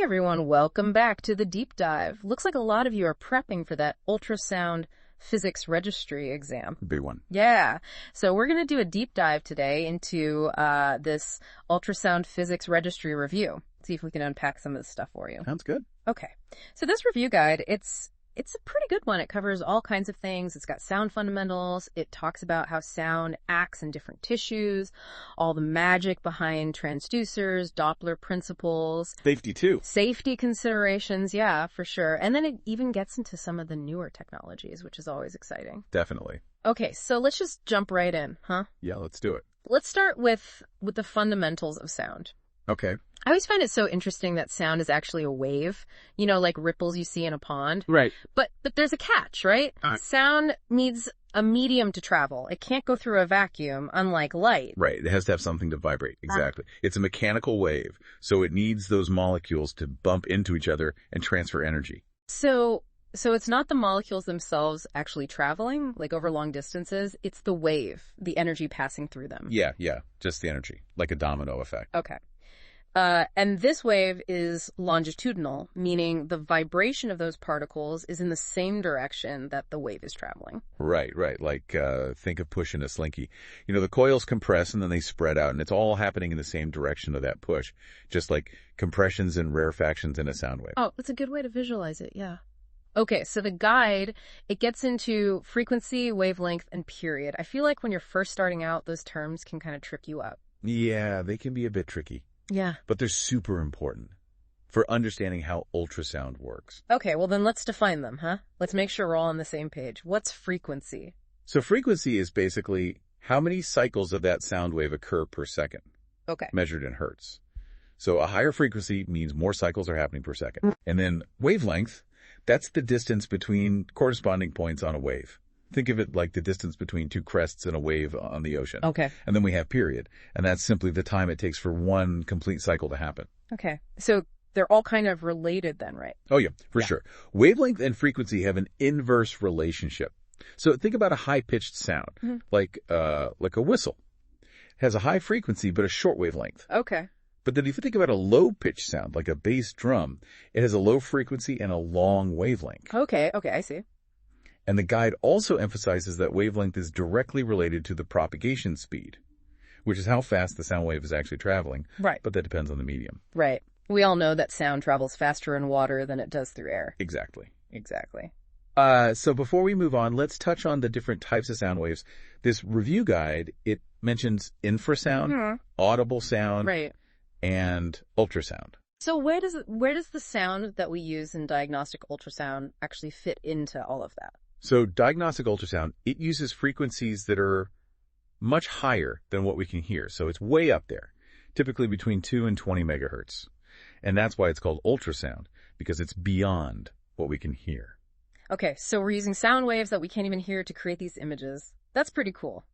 Hi everyone, welcome back to the deep dive. Looks like a lot of you are prepping for that ultrasound physics registry exam. Big one. Yeah. So we're going to do a deep dive today into this ultrasound physics registry review. See if we can unpack some of this stuff for you. Sounds good. Okay. So this review guide, it's a pretty good one. It covers all kinds of things. It's got sound fundamentals. It talks about how sound acts in different tissues, all the magic behind transducers, Doppler principles. Safety, too. Safety considerations, yeah, for sure. And then it even gets into some of the newer technologies, which is always exciting. Definitely. Okay, so let's just jump right in, huh? Yeah, let's do it. Let's start with the fundamentals of sound. Okay. I always find it so interesting that sound is actually a wave, you know, like ripples you see in a pond. Right. But there's a catch, right? Sound needs a medium to travel. It can't go through a vacuum, unlike light. Right. It has to have something to vibrate. Exactly. It's a mechanical wave, so it needs those molecules to bump into each other and transfer energy. So it's not the molecules themselves actually traveling, like over long distances. It's the wave, the energy passing through them. Yeah. Just the energy, like a domino effect. Okay. And this wave is longitudinal, meaning the vibration of those particles is in the same direction that the wave is traveling. Right. Like, think of pushing a slinky. You know, the coils compress and then they spread out, and it's all happening in the same direction of that push, just like compressions and rarefactions in a sound wave. Oh, that's a good way to visualize it, yeah. Okay, so the guide, it gets into frequency, wavelength, and period. I feel like when you're first starting out, those terms can kind of trip you up. Yeah, they can be a bit tricky. Yeah. But they're super important for understanding how ultrasound works. Okay, well then let's define them, huh? Let's make sure we're all on the same page. What's frequency? So frequency is basically how many cycles of that sound wave occur per second. Okay. Measured in hertz. So a higher frequency means more cycles are happening per second. And then wavelength, that's the distance between corresponding points on a wave. Think of it like the distance between two crests in a wave on the ocean. Okay. And then we have period. And that's simply the time it takes for one complete cycle to happen. Okay. So they're all kind of related then, right? Oh, yeah, for sure. Wavelength and frequency have an inverse relationship. So think about a high-pitched sound, like a whistle. It has a high frequency but a short wavelength. Okay. But then if you think about a low-pitched sound, like a bass drum, it has a low frequency and a long wavelength. Okay, I see. And the guide also emphasizes that wavelength is directly related to the propagation speed, which is how fast the sound wave is actually traveling. Right. But that depends on the medium. Right. We all know that sound travels faster in water than it does through air. Exactly. So before we move on, let's touch on the different types of sound waves. This review guide, it mentions infrasound, audible sound, right, and ultrasound. So where does the sound that we use in diagnostic ultrasound actually fit into all of that? So diagnostic ultrasound, it uses frequencies that are much higher than what we can hear. So it's way up there, typically between 2 and 20 megahertz. And that's why it's called ultrasound, because it's beyond what we can hear. Okay, so we're using sound waves that we can't even hear to create these images. That's pretty cool.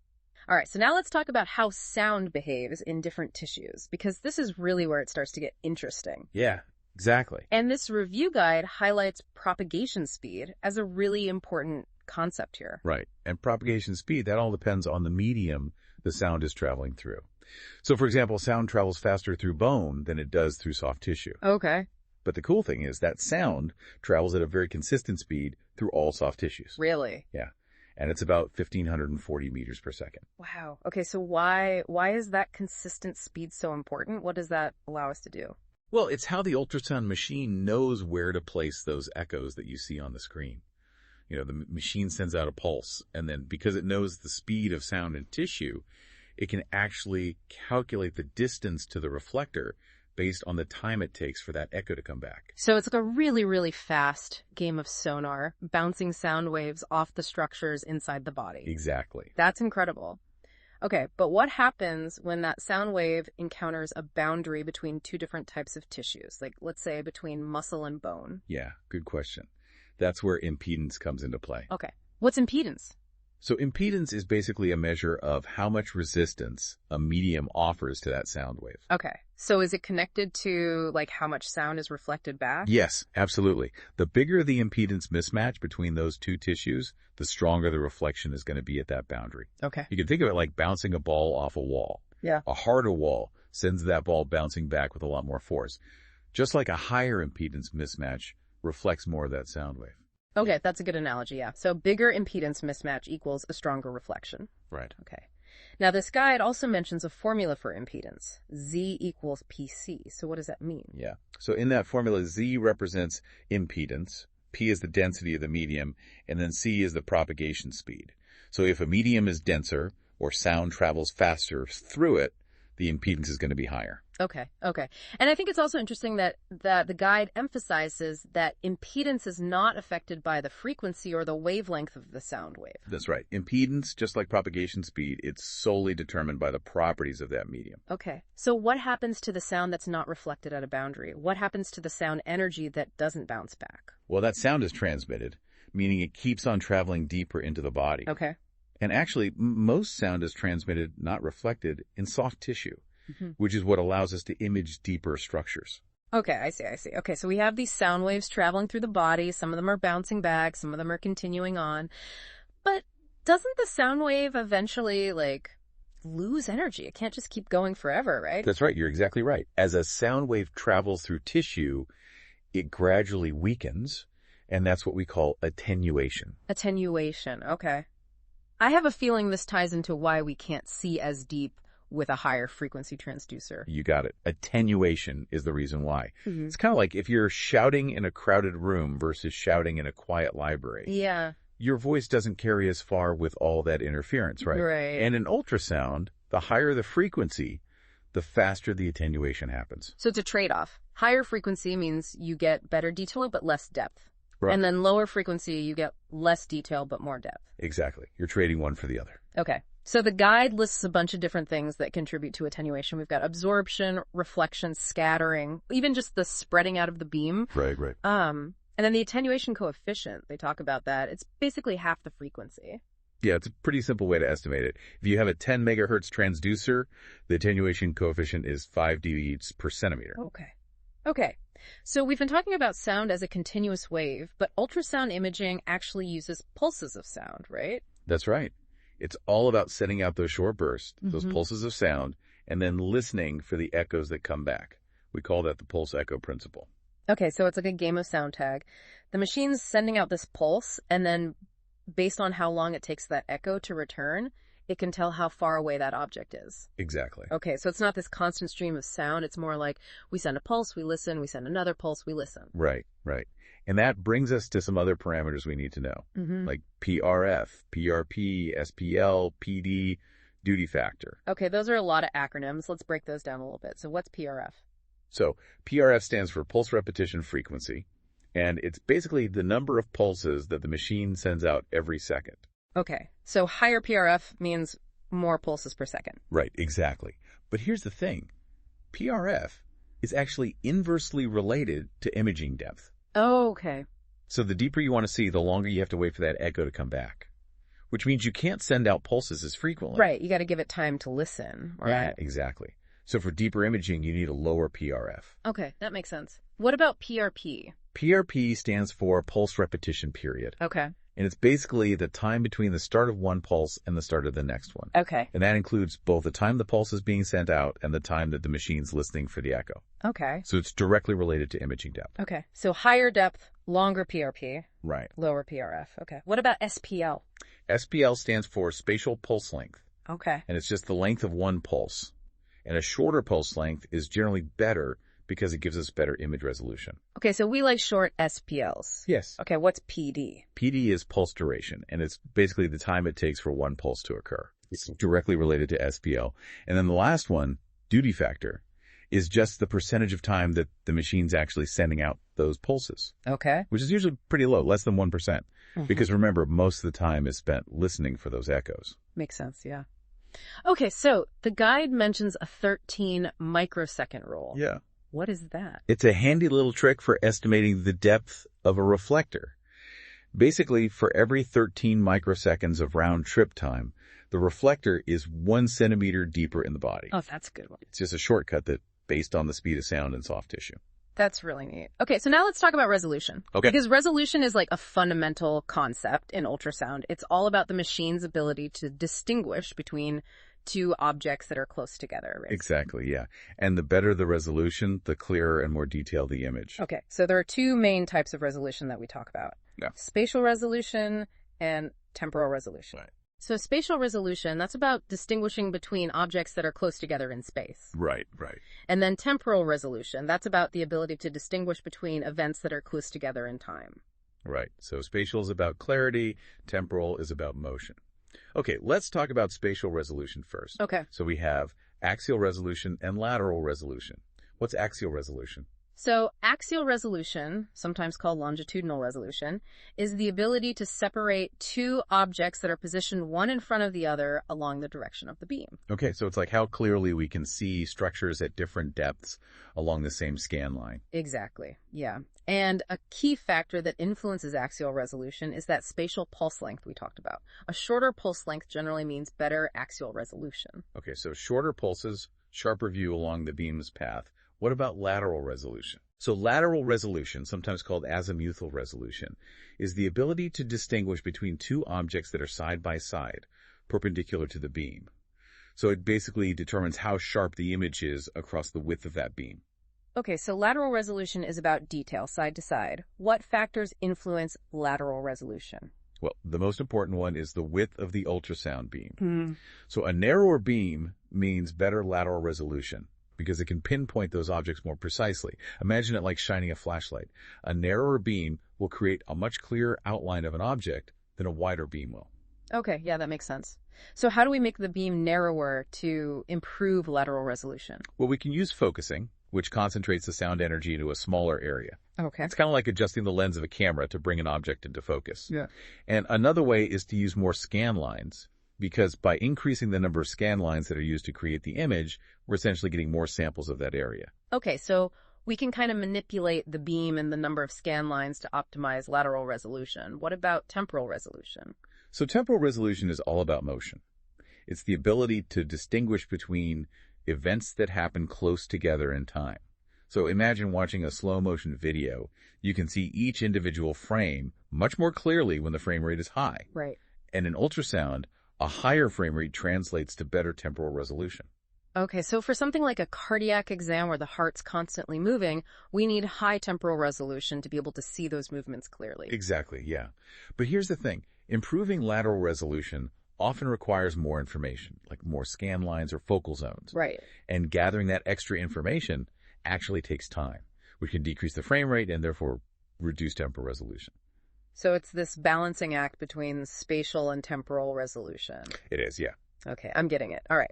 All right, so now let's talk about how sound behaves in different tissues, because this is really where it starts to get interesting. Yeah, exactly. And this review guide highlights propagation speed as a really important concept here. Right. And propagation speed, that all depends on the medium the sound is traveling through. So, for example, sound travels faster through bone than it does through soft tissue. Okay. But the cool thing is that sound travels at a very consistent speed through all soft tissues. Really? Yeah. And it's about 1,540 meters per second. Wow. Okay, so why is that consistent speed so important? What does that allow us to do? Well, it's how the ultrasound machine knows where to place those echoes that you see on the screen. You know, the machine sends out a pulse, and then because it knows the speed of sound in tissue, it can actually calculate the distance to the reflector based on the time it takes for that echo to come back. So it's like a really, really fast game of sonar, bouncing sound waves off the structures inside the body. Exactly. That's incredible. Okay, but what happens when that sound wave encounters a boundary between two different types of tissues, like let's say between muscle and bone? Yeah, good question. That's where impedance comes into play. Okay. What's impedance? So impedance is basically a measure of how much resistance a medium offers to that sound wave. Okay. So is it connected to like how much sound is reflected back? Yes, absolutely. The bigger the impedance mismatch between those two tissues, the stronger the reflection is going to be at that boundary. Okay. You can think of it like bouncing a ball off a wall. Yeah. A harder wall sends that ball bouncing back with a lot more force. just like a higher impedance mismatch reflects more of that sound wave. Okay, that's a good analogy, yeah. So bigger impedance mismatch equals a stronger reflection. Right. Okay. Now, this guide also mentions a formula for impedance, Z equals PC. So what does that mean? Yeah. So in that formula, Z represents impedance, P is the density of the medium, and then C is the propagation speed. So if a medium is denser or sound travels faster through it, the impedance is going to be higher. Okay. And I think it's also interesting that the guide emphasizes that impedance is not affected by the frequency or the wavelength of the sound wave. That's right. Impedance, just like propagation speed, it's solely determined by the properties of that medium. Okay. So what happens to the sound that's not reflected at a boundary? What happens to the sound energy that doesn't bounce back? Well, that sound is transmitted, meaning it keeps on traveling deeper into the body. Okay. And actually, most sound is transmitted, not reflected, in soft tissue, which is what allows us to image deeper structures. Okay, I see. Okay, so we have these sound waves traveling through the body. Some of them are bouncing back. Some of them are continuing on. But doesn't the sound wave eventually, lose energy? It can't just keep going forever, right? That's right. You're exactly right. As a sound wave travels through tissue, it gradually weakens, and that's what we call attenuation. Attenuation, okay. I have a feeling this ties into why we can't see as deep with a higher frequency transducer. You got it. Attenuation is the reason why. It's kind of like if you're shouting in a crowded room versus shouting in a quiet library. Yeah. Your voice doesn't carry as far with all that interference, right? Right. And in ultrasound, the higher the frequency, the faster the attenuation happens. So it's a trade-off. Higher frequency means you get better detail but less depth. Right. And then lower frequency, you get less detail but more depth. Exactly. You're trading one for the other. Okay. So the guide lists a bunch of different things that contribute to attenuation. We've got absorption, reflection, scattering, even just the spreading out of the beam. Right. And then the attenuation coefficient, they talk about that. It's basically half the frequency. Yeah, it's a pretty simple way to estimate it. If you have a 10 megahertz transducer, the attenuation coefficient is 5 dBs per centimeter. Okay. So we've been talking about sound as a continuous wave, but ultrasound imaging actually uses pulses of sound, right? That's right. It's all about sending out those short bursts, those pulses of sound, and then listening for the echoes that come back. We call that the pulse echo principle. Okay, so it's like a game of sound tag. The machine's sending out this pulse, and then based on how long it takes that echo to return, it can tell how far away that object is. Exactly. Okay, so it's not this constant stream of sound. It's more like we send a pulse, we listen, we send another pulse, we listen. Right. And that brings us to some other parameters we need to know, like PRF, PRP, SPL, PD, duty factor. Okay, those are a lot of acronyms. Let's break those down a little bit. So what's PRF? So PRF stands for pulse repetition frequency, and it's basically the number of pulses that the machine sends out every second. Okay, so higher PRF means more pulses per second. Right, exactly. But here's the thing. PRF is actually inversely related to imaging depth. Oh, okay. So the deeper you want to see, the longer you have to wait for that echo to come back, which means you can't send out pulses as frequently. Right, you got to give it time to listen. Right? Yeah, exactly. So for deeper imaging, you need a lower PRF. Okay, that makes sense. What about PRP? PRP stands for pulse repetition period. Okay. And it's basically the time between the start of one pulse and the start of the next one. Okay. And that includes both the time the pulse is being sent out and the time that the machine's listening for the echo. Okay. So it's directly related to imaging depth. Okay. So higher depth, longer PRP. Right. Lower PRF. Okay. What about SPL? SPL stands for spatial pulse length. Okay. And it's just the length of one pulse. And a shorter pulse length is generally better because it gives us better image resolution. Okay, so we like short SPLs. Yes. Okay, what's PD? PD is pulse duration, and it's basically the time it takes for one pulse to occur. It's directly related to SPL. And then the last one, duty factor, is just the percentage of time that the machine's actually sending out those pulses. Okay. Which is usually pretty low, less than 1%. Because remember, most of the time is spent listening for those echoes. Makes sense, yeah. Okay, so the guide mentions a 13 microsecond rule. Yeah. What is that? It's a handy little trick for estimating the depth of a reflector. Basically, for every 13 microseconds of round trip time, the reflector is 1 centimeter deeper in the body. Oh, that's a good one. It's just a shortcut that based on the speed of sound in soft tissue. That's really neat. Okay, so now let's talk about resolution. Okay. Because resolution is like a fundamental concept in ultrasound. It's all about the machine's ability to distinguish between two objects that are close together, right? Exactly, yeah. And the better the resolution, the clearer and more detailed the image. Okay, so there are two main types of resolution that we talk about. Yeah. Spatial resolution and temporal resolution. Right. So spatial resolution, that's about distinguishing between objects that are close together in space. Right, right. And then temporal resolution, that's about the ability to distinguish between events that are close together in time. Right. So spatial is about clarity, temporal is about motion. Okay, let's talk about spatial resolution first. Okay. So we have axial resolution and lateral resolution. What's axial resolution? So axial resolution, sometimes called longitudinal resolution, is the ability to separate two objects that are positioned one in front of the other along the direction of the beam. Okay, so it's like how clearly we can see structures at different depths along the same scan line. Exactly, yeah. And a key factor that influences axial resolution is that spatial pulse length we talked about. A shorter pulse length generally means better axial resolution. Okay, so shorter pulses, sharper view along the beam's path. What about lateral resolution? So lateral resolution, sometimes called azimuthal resolution, is the ability to distinguish between two objects that are side by side, perpendicular to the beam. So it basically determines how sharp the image is across the width of that beam. Okay, so lateral resolution is about detail, side to side. What factors influence lateral resolution? Well, the most important one is the width of the ultrasound beam. So a narrower beam means better lateral resolution, because it can pinpoint those objects more precisely. Imagine it like shining a flashlight. A narrower beam will create a much clearer outline of an object than a wider beam will. Okay, yeah, that makes sense. So how do we make the beam narrower to improve lateral resolution? Well, we can use focusing, which concentrates the sound energy into a smaller area. Okay. It's kind of like adjusting the lens of a camera to bring an object into focus. Yeah. And another way is to use more scan lines, because by increasing the number of scan lines that are used to create the image, we're essentially getting more samples of that area. Okay, so we can kind of manipulate the beam and the number of scan lines to optimize lateral resolution. What about temporal resolution? So temporal resolution is all about motion. It's the ability to distinguish between events that happen close together in time. So imagine watching a slow motion video. You can see each individual frame much more clearly when the frame rate is high. Right. And in ultrasound, a higher frame rate translates to better temporal resolution. Okay, so for something like a cardiac exam where the heart's constantly moving, we need high temporal resolution to be able to see those movements clearly. Exactly, yeah. But here's the thing. Improving lateral resolution often requires more information, like more scan lines or focal zones. Right. And gathering that extra information actually takes time, which can decrease the frame rate and therefore reduce temporal resolution. So it's this balancing act between spatial and temporal resolution. It is, yeah. Okay, I'm getting it. All right.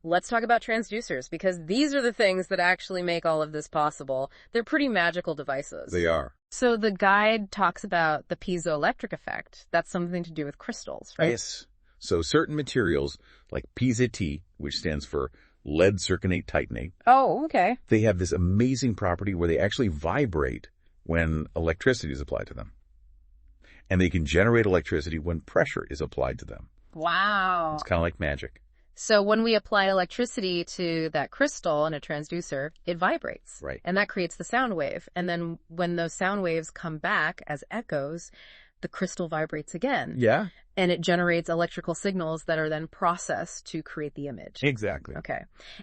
Let's talk about transducers, because these are the things that actually make all of this possible. They're pretty magical devices. They are. So the guide talks about the piezoelectric effect. That's something to do with crystals, right? Yes. So certain materials, like PZT, which stands for lead zirconate titanate. Oh, okay. They have this amazing property where they actually vibrate when electricity is applied to them. And they can generate electricity when pressure is applied to them. Wow. It's kind of like magic. So when we apply electricity to that crystal in a transducer, it vibrates. Right. And that creates the sound wave. And then when those sound waves come back as echoes, the crystal vibrates again. Yeah. And it generates electrical signals that are then processed to create the image. Exactly. Okay.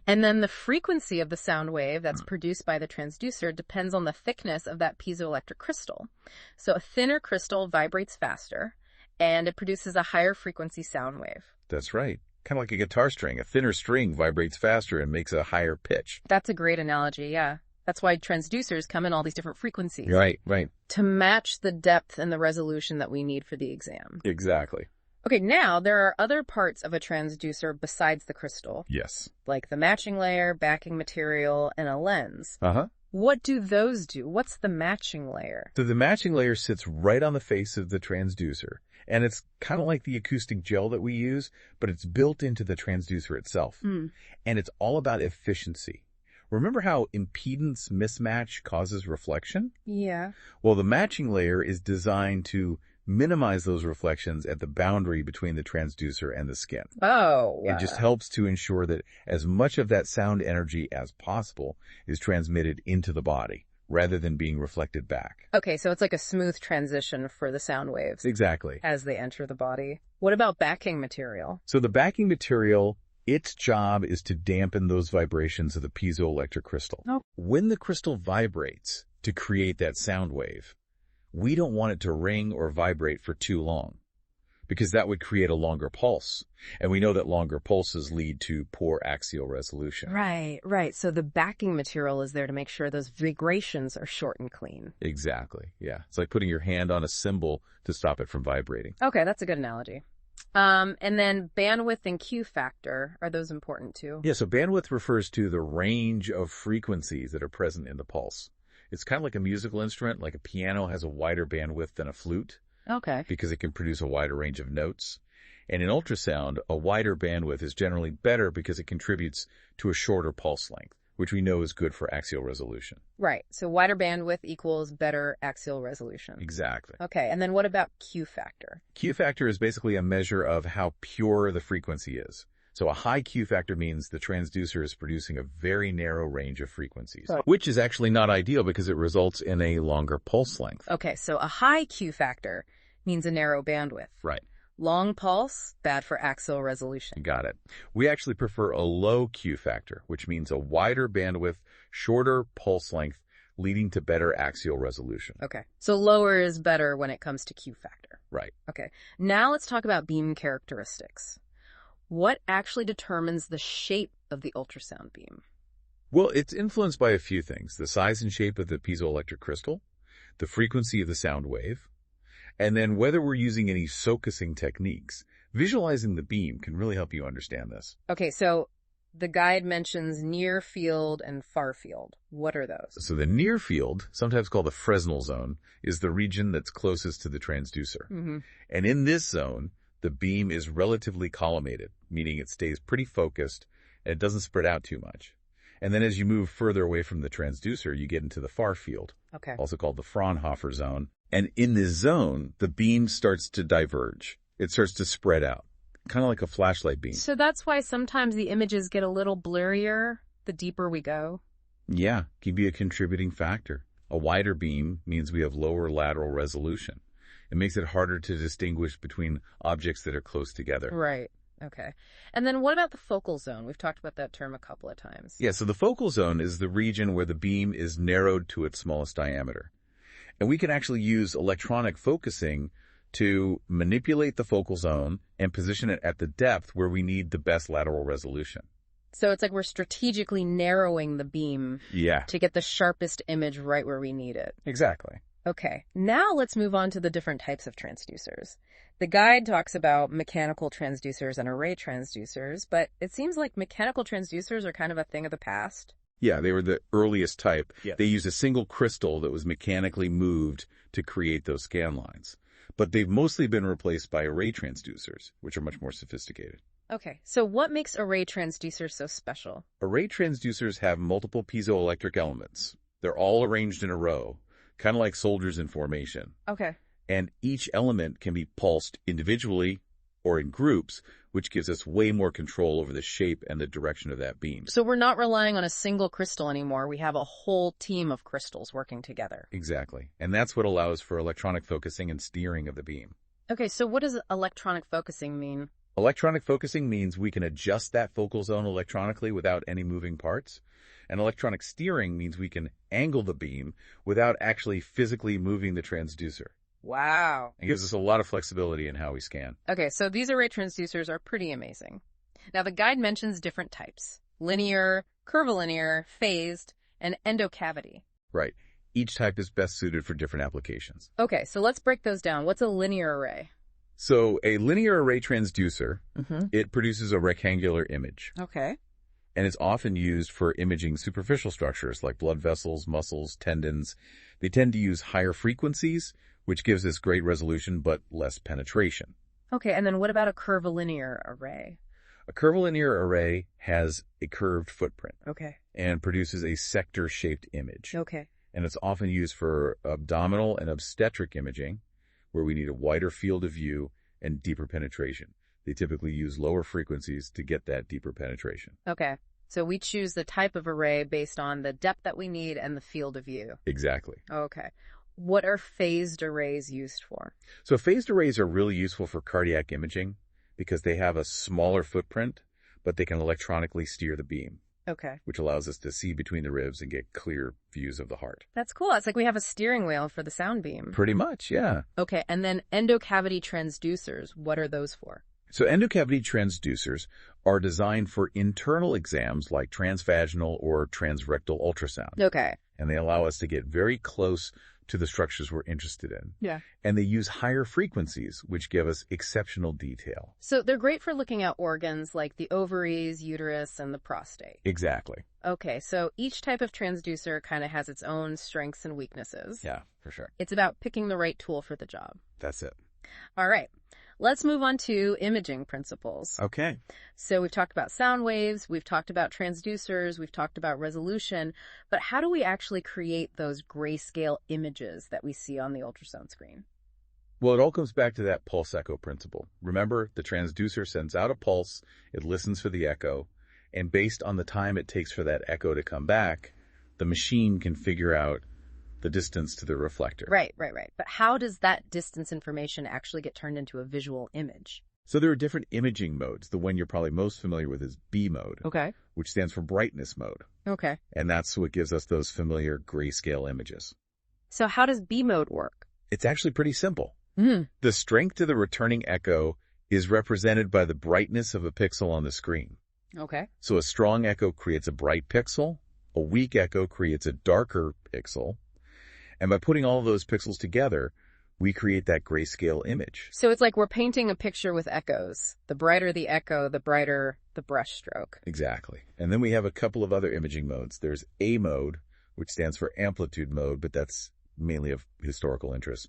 And then the frequency of the sound wave that's produced by the transducer depends on the thickness of that piezoelectric crystal. So a thinner crystal vibrates faster, and it produces a higher frequency sound wave. That's right. Kind of like a guitar string. A thinner string vibrates faster and makes a higher pitch. That's a great analogy, yeah. That's why transducers come in all these different frequencies. Right, right. To match the depth and the resolution that we need for the exam. Exactly. Okay, now there are other parts of a transducer besides the crystal, Yes. like the matching layer, backing material, and a lens. Uh-huh. What do those do? What's the matching layer? So the matching layer sits right on the face of the transducer. And it's kind of like the acoustic gel that we use, but it's built into the transducer itself. And it's all about efficiency. Remember how impedance mismatch causes reflection? Yeah. Well, the matching layer is designed to minimize those reflections at the boundary between the transducer and the skin. Oh. It just helps to ensure that as much of that sound energy as possible is transmitted into the body, rather than being reflected back. Okay, so it's like a smooth transition for the sound waves. Exactly. As they enter the body. What about backing material? So the backing material Its job is to dampen those vibrations of the piezoelectric crystal. Oh. When the crystal vibrates to create that sound wave, we don't want it to ring or vibrate for too long, because that would create a longer pulse. And we know that longer pulses lead to poor axial resolution. Right, right. So the backing material is there to make sure those vibrations are short and clean. Exactly, yeah. It's like putting your hand on a cymbal to stop it from vibrating. Okay, that's a good analogy. And then bandwidth and Q factor, are those important too? Yeah, so bandwidth refers to the range of frequencies that are present in the pulse. It's kind of like a musical instrument, like a piano has a wider bandwidth than a flute. Okay. Because it can produce a wider range of notes. And in ultrasound, a wider bandwidth is generally better because it contributes to a shorter pulse length, which we know is good for axial resolution. Right. So wider bandwidth equals better axial resolution. Exactly. Okay. And then what about Q factor? Q factor is basically a measure of how pure the frequency is. So a high Q factor means the transducer is producing a very narrow range of frequencies, which is actually not ideal because it results in a longer pulse length. Okay, so a high Q factor means a narrow bandwidth. Right. Long pulse, bad for axial resolution. Got it. We actually prefer a low Q factor, which means a wider bandwidth, shorter pulse length, leading to better axial resolution. Okay, so lower is better when it comes to Q factor. Right. Okay, now let's talk about beam characteristics. What actually determines the shape of the ultrasound beam? Well, it's influenced by a few things: the size and shape of the piezoelectric crystal, the frequency of the sound wave, and then whether we're using any focusing techniques. Visualizing the beam can really help you understand this. Okay, so the guide mentions near field and far field. What are those? So the near field, sometimes called the Fresnel zone, is the region that's closest to the transducer. Mm-hmm. And in this zone, the beam is relatively collimated, meaning it stays pretty focused and it doesn't spread out too much. And then as you move further away from the transducer, you get into the far field, also called the Fraunhofer zone. And in this zone, the beam starts to diverge. It starts to spread out, kind of like a flashlight beam. So that's why sometimes the images get a little blurrier the deeper we go? Yeah, can be a contributing factor. A wider beam means we have lower lateral resolution. It makes it harder to distinguish between objects that are close together. Right. Okay. And then what about the focal zone? We've talked about that term a couple of times. Yeah, so the focal zone is the region where the beam is narrowed to its smallest diameter. And we can actually use electronic focusing to manipulate the focal zone and position it at the depth where we need the best lateral resolution. So it's like we're strategically narrowing the beam to get the sharpest image right where we need it. Exactly. Okay, now let's move on to the different types of transducers. The guide talks about mechanical transducers and array transducers, but it seems like mechanical transducers are kind of a thing of the past. Yeah, they were the earliest type. Yes. They used a single crystal that was mechanically moved to create those scan lines. But they've mostly been replaced by array transducers, which are much more sophisticated. Okay, so what makes array transducers so special? Array transducers have multiple piezoelectric elements. They're all arranged in a row, kind of like soldiers in formation. Okay. And each element can be pulsed individually or in groups, which gives us way more control over the shape and the direction of that beam. So we're not relying on a single crystal anymore. We have a whole team of crystals working together. Exactly. And that's what allows for electronic focusing and steering of the beam. Okay, so what does electronic focusing mean? Electronic focusing means we can adjust that focal zone electronically without any moving parts. And electronic steering means we can angle the beam without actually physically moving the transducer. Wow. It gives us a lot of flexibility in how we scan. Okay, so these array transducers are pretty amazing. Now, the guide mentions different types: linear, curvilinear, phased, and endocavity. Right. Each type is best suited for different applications. Okay, so let's break those down. What's a linear array? So a linear array transducer, it produces a rectangular image. Okay. And it's often used for imaging superficial structures like blood vessels, muscles, tendons. They tend to use higher frequencies, which gives us great resolution but less penetration. Okay, and then what about a curvilinear array? A curvilinear array has a curved footprint. Okay. And produces a sector-shaped image. Okay. And it's often used for abdominal and obstetric imaging, where we need a wider field of view and deeper penetration. They typically use lower frequencies to get that deeper penetration. Okay. So we choose the type of array based on the depth that we need and the field of view. Exactly. Okay. What are phased arrays used for? So phased arrays are really useful for cardiac imaging because they have a smaller footprint, but they can electronically steer the beam, Okay. which allows us to see between the ribs and get clear views of the heart. That's cool. It's like we have a steering wheel for the sound beam. Pretty much, yeah. Okay, and then endocavity transducers, what are those for? So endocavity transducers are designed for internal exams like transvaginal or transrectal ultrasound. Okay. And they allow us to get very close to the structures we're interested in. Yeah. And they use higher frequencies, which give us exceptional detail. So they're great for looking at organs like the ovaries, uterus, and the prostate. Exactly. Okay, so each type of transducer kind of has its own strengths and weaknesses. Yeah, for sure. It's about picking the right tool for the job. That's it. All right, let's move on to imaging principles. Okay. So we've talked about sound waves, we've talked about transducers, we've talked about resolution, but how do we actually create those grayscale images that we see on the ultrasound screen? Well, it all comes back to that pulse echo principle. Remember, the transducer sends out a pulse, it listens for the echo, and based on the time it takes for that echo to come back, the machine can figure out the distance to the reflector. Right. But how does that distance information actually get turned into a visual image? So there are different imaging modes. The one you're probably most familiar with is B mode, Okay. which stands for brightness mode. Okay. And that's what gives us those familiar grayscale images. So how does B mode work? It's actually pretty simple. Mm. The strength of the returning echo is represented by the brightness of a pixel on the screen. Okay. So a strong echo creates a bright pixel, a weak echo creates a darker pixel, and by putting all of those pixels together, we create that grayscale image. So it's like we're painting a picture with echoes. The brighter the echo, the brighter the brush stroke. Exactly. And then we have a couple of other imaging modes. There's A mode, which stands for amplitude mode, but that's mainly of historical interest.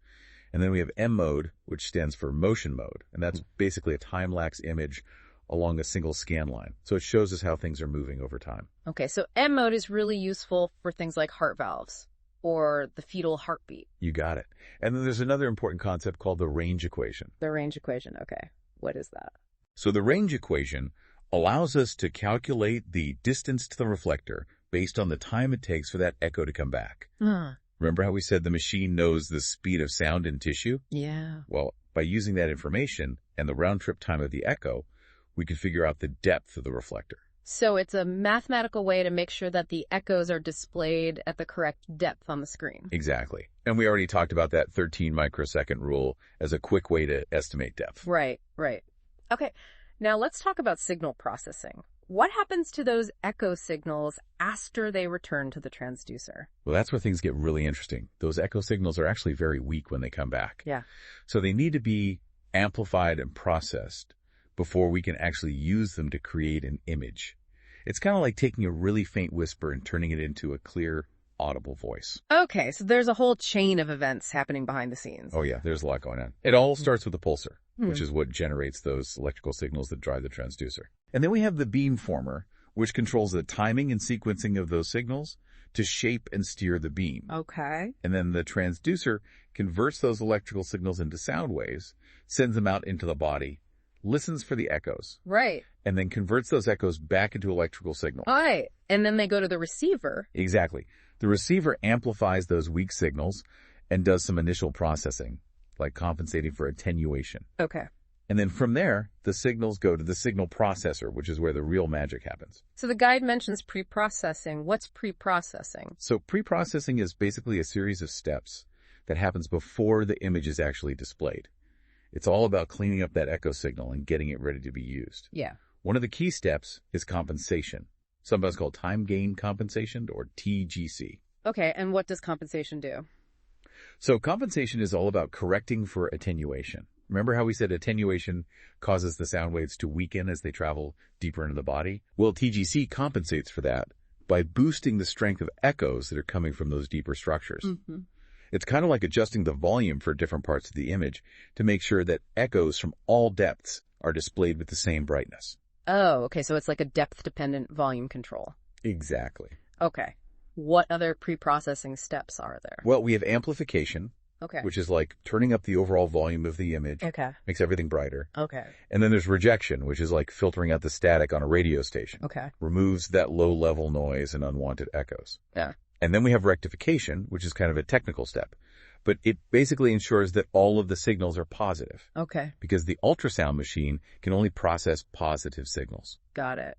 And then we have M mode, which stands for motion mode, and that's basically a time-lapse image along a single scan line. So it shows us how things are moving over time. Okay, so M mode is really useful for things like heart valves or the fetal heartbeat. You got it. And then there's another important concept called the range equation. The range equation, okay. What is that? So the range equation allows us to calculate the distance to the reflector based on the time it takes for that echo to come back. Remember how we said the machine knows the speed of sound in tissue? Yeah. Well, by using that information and the round-trip time of the echo, we can figure out the depth of the reflector. So it's a mathematical way to make sure that the echoes are displayed at the correct depth on the screen. Exactly. And we already talked about that 13 microsecond rule as a quick way to estimate depth. Right. Okay, now let's talk about signal processing. What happens to those echo signals after they return to the transducer? Well, that's where things get really interesting. Those echo signals are actually very weak when they come back. Yeah. So they need to be amplified and processed before we can actually use them to create an image. It's kind of like taking a really faint whisper and turning it into a clear, audible voice. Okay, so there's a whole chain of events happening behind the scenes. Oh yeah, there's a lot going on. It all starts with the pulsar, which is what generates those electrical signals that drive the transducer. And then we have the beamformer, which controls the timing and sequencing of those signals to shape and steer the beam. Okay. And then the transducer converts those electrical signals into sound waves, sends them out into the body, listens for the echoes, Right. and then converts those echoes back into electrical signal. All right. And then they go to the receiver. Exactly. The receiver amplifies those weak signals and does some initial processing, like compensating for attenuation. Okay. And then from there, the signals go to the signal processor, which is where the real magic happens. So the guide mentions pre-processing. What's pre-processing? So pre-processing is basically a series of steps that happens before the image is actually displayed. It's all about cleaning up that echo signal and getting it ready to be used. Yeah. One of the key steps is compensation, sometimes called time gain compensation, or TGC. Okay, and what does compensation do? So compensation is all about correcting for attenuation. Remember how we said attenuation causes the sound waves to weaken as they travel deeper into the body? Well, TGC compensates for that by boosting the strength of echoes that are coming from those deeper structures. Mm-hmm. It's kind of like adjusting the volume for different parts of the image to make sure that echoes from all depths are displayed with the same brightness. Oh, okay, so it's like a depth-dependent volume control. Exactly. Okay. What other pre-processing steps are there? Well, we have amplification, Okay. which is like turning up the overall volume of the image, Okay. makes everything brighter. Okay. And then there's rejection, which is like filtering out the static on a radio station. Okay. Removes that low-level noise and unwanted echoes. Yeah. And then we have rectification, which is kind of a technical step. but it basically ensures that all of the signals are positive Okay, because the ultrasound machine can only process positive signals. got it.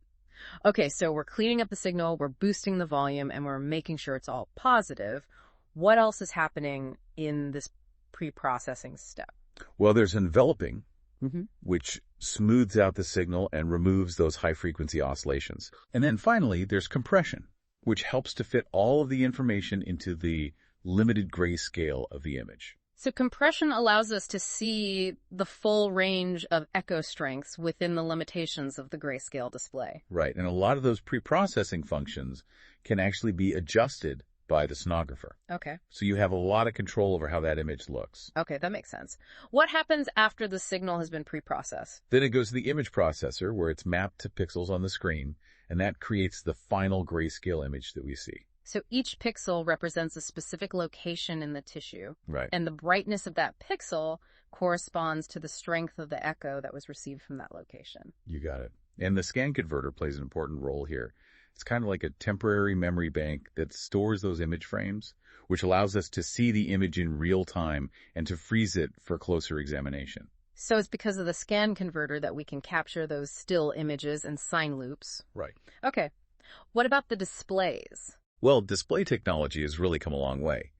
Okay, so we're cleaning up the signal, we're boosting the volume, and we're making sure it's all positive. What else is happening in this pre-processing step? Well, there's enveloping, Mm-hmm. which smooths out the signal and removes those high-frequency oscillations. And then finally, there's compression, which helps to fit all of the information into the limited grayscale of the image. So compression allows us to see the full range of echo strengths within the limitations of the grayscale display. Right, and a lot of those pre-processing functions can actually be adjusted by the sonographer. Okay. So you have a lot of control over how that image looks. Okay, that makes sense. What happens after the signal has been pre-processed? Then it goes to the image processor where it's mapped to pixels on the screen, and that creates the final grayscale image that we see. So each pixel represents a specific location in the tissue, Right. and the brightness of that pixel corresponds to the strength of the echo that was received from that location. You got it. And the scan converter plays an important role here. It's kind of like a temporary memory bank that stores those image frames, which allows us to see the image in real time and to freeze it for closer examination. So it's because of the scan converter that we can capture those still images and sine loops. Right. Okay. What about the displays? Well, display technology has really come a long way.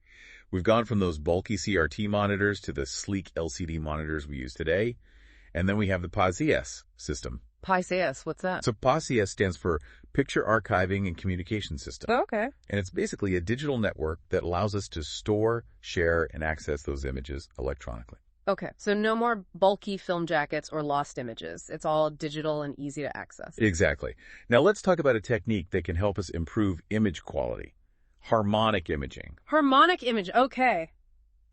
We've gone from those bulky CRT monitors to the sleek LCD monitors we use today, and then we have the PAS-ES system. PAS-ES, what's that? So PAS-ES stands for Picture Archiving and Communication System. Okay. And it's basically a digital network that allows us to store, share, and access those images electronically. Okay, so no more bulky film jackets or lost images. It's all digital and easy to access. Exactly. Now let's talk about a technique that can help us improve image quality. Harmonic imaging. Harmonic image, okay.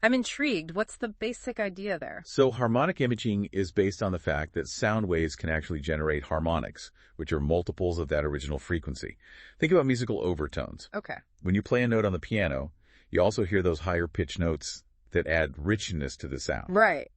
I'm intrigued. What's the basic idea there? So harmonic imaging is based on the fact that sound waves can actually generate harmonics, which are multiples of that original frequency. Think about musical overtones. Okay. When you play a note on the piano, you also hear those higher pitch notes that add richness to the sound. Right.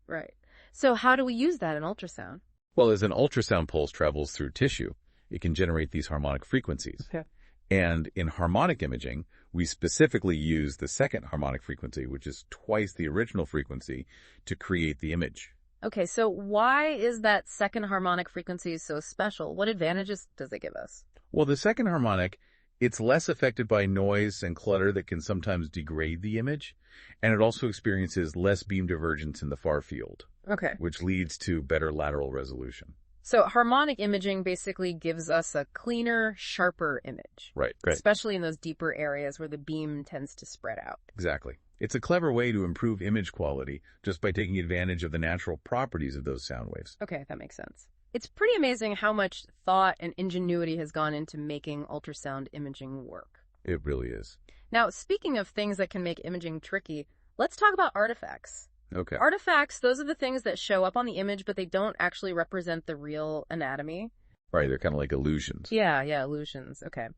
So how do we use that in ultrasound? Well, as an ultrasound pulse travels through tissue, it can generate these harmonic frequencies. Okay. And in harmonic imaging, we specifically use the second harmonic frequency, which is twice the original frequency, to create the image. Okay, so why is that second harmonic frequency so special? What advantages does it give us? Well, the second harmonic, it's less affected by noise and clutter that can sometimes degrade the image, and it also experiences less beam divergence in the far field, Okay. which leads to better lateral resolution. So harmonic imaging basically gives us a cleaner, sharper image. Right. Especially in those deeper areas where the beam tends to spread out. Exactly. It's a clever way to improve image quality just by taking advantage of the natural properties of those sound waves. Okay, that makes sense. It's pretty amazing how much thought and ingenuity has gone into making ultrasound imaging work. It really is. Now, speaking of things that can make imaging tricky, let's talk about artifacts. Okay. Artifacts, those are the things that show up on the image, but they don't actually represent the real anatomy. Right, they're kind of like illusions. Yeah, illusions. Okay.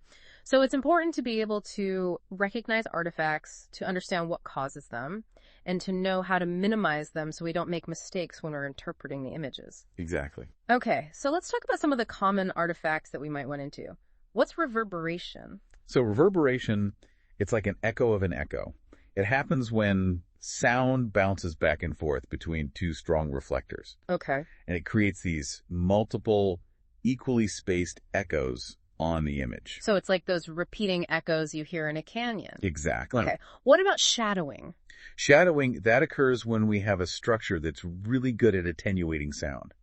So it's important to be able to recognize artifacts, to understand what causes them, and to know how to minimize them so we don't make mistakes when we're interpreting the images. Exactly. Okay, so let's talk about some of the common artifacts that we might run into. What's reverberation? So reverberation, it's like an echo of an echo. It happens when sound bounces back and forth between two strong reflectors. Okay. And it creates these multiple, equally spaced echoes on the image. So it's like those repeating echoes you hear in a canyon. Exactly. Okay. What about shadowing? Shadowing, that occurs when we have a structure that's really good at attenuating sound,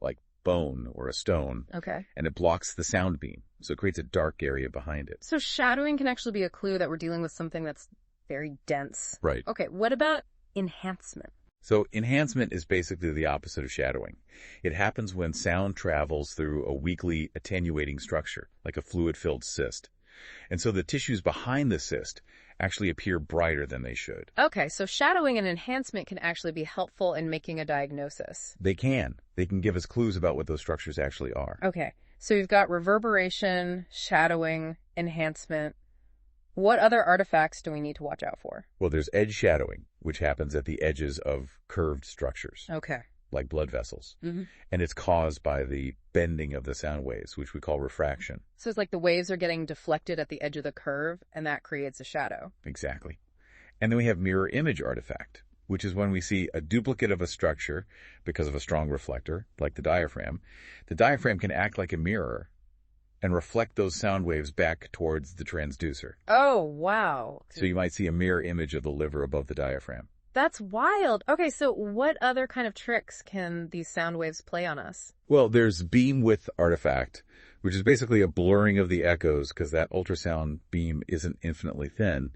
like bone or a stone, Okay. and it blocks the sound beam. So it creates a dark area behind it. So shadowing can actually be a clue that we're dealing with something that's very dense. Right. Okay. What about enhancement? So enhancement is basically the opposite of shadowing. It happens when sound travels through a weakly attenuating structure, like a fluid-filled cyst. And so the tissues behind the cyst actually appear brighter than they should. Okay, so shadowing and enhancement can actually be helpful in making a diagnosis. They can. They can give us clues about what those structures actually are. Okay, so you've got reverberation, shadowing, enhancement. What other artifacts do we need to watch out for? Well, there's edge shadowing, which happens at the edges of curved structures, Okay. like blood vessels. Mm-hmm. And it's caused by the bending of the sound waves, which we call refraction. So it's like the waves are getting deflected at the edge of the curve, and that creates a shadow. Exactly. And then we have mirror image artifact, which is when we see a duplicate of a structure because of a strong reflector, like the diaphragm. The diaphragm can act like a mirror and reflect those sound waves back towards the transducer. Oh, wow. So you might see a mirror image of the liver above the diaphragm. That's wild. Okay, so what other kind of tricks can these sound waves play on us? Well, there's beam width artifact, which is basically a blurring of the echoes because that ultrasound beam isn't infinitely thin.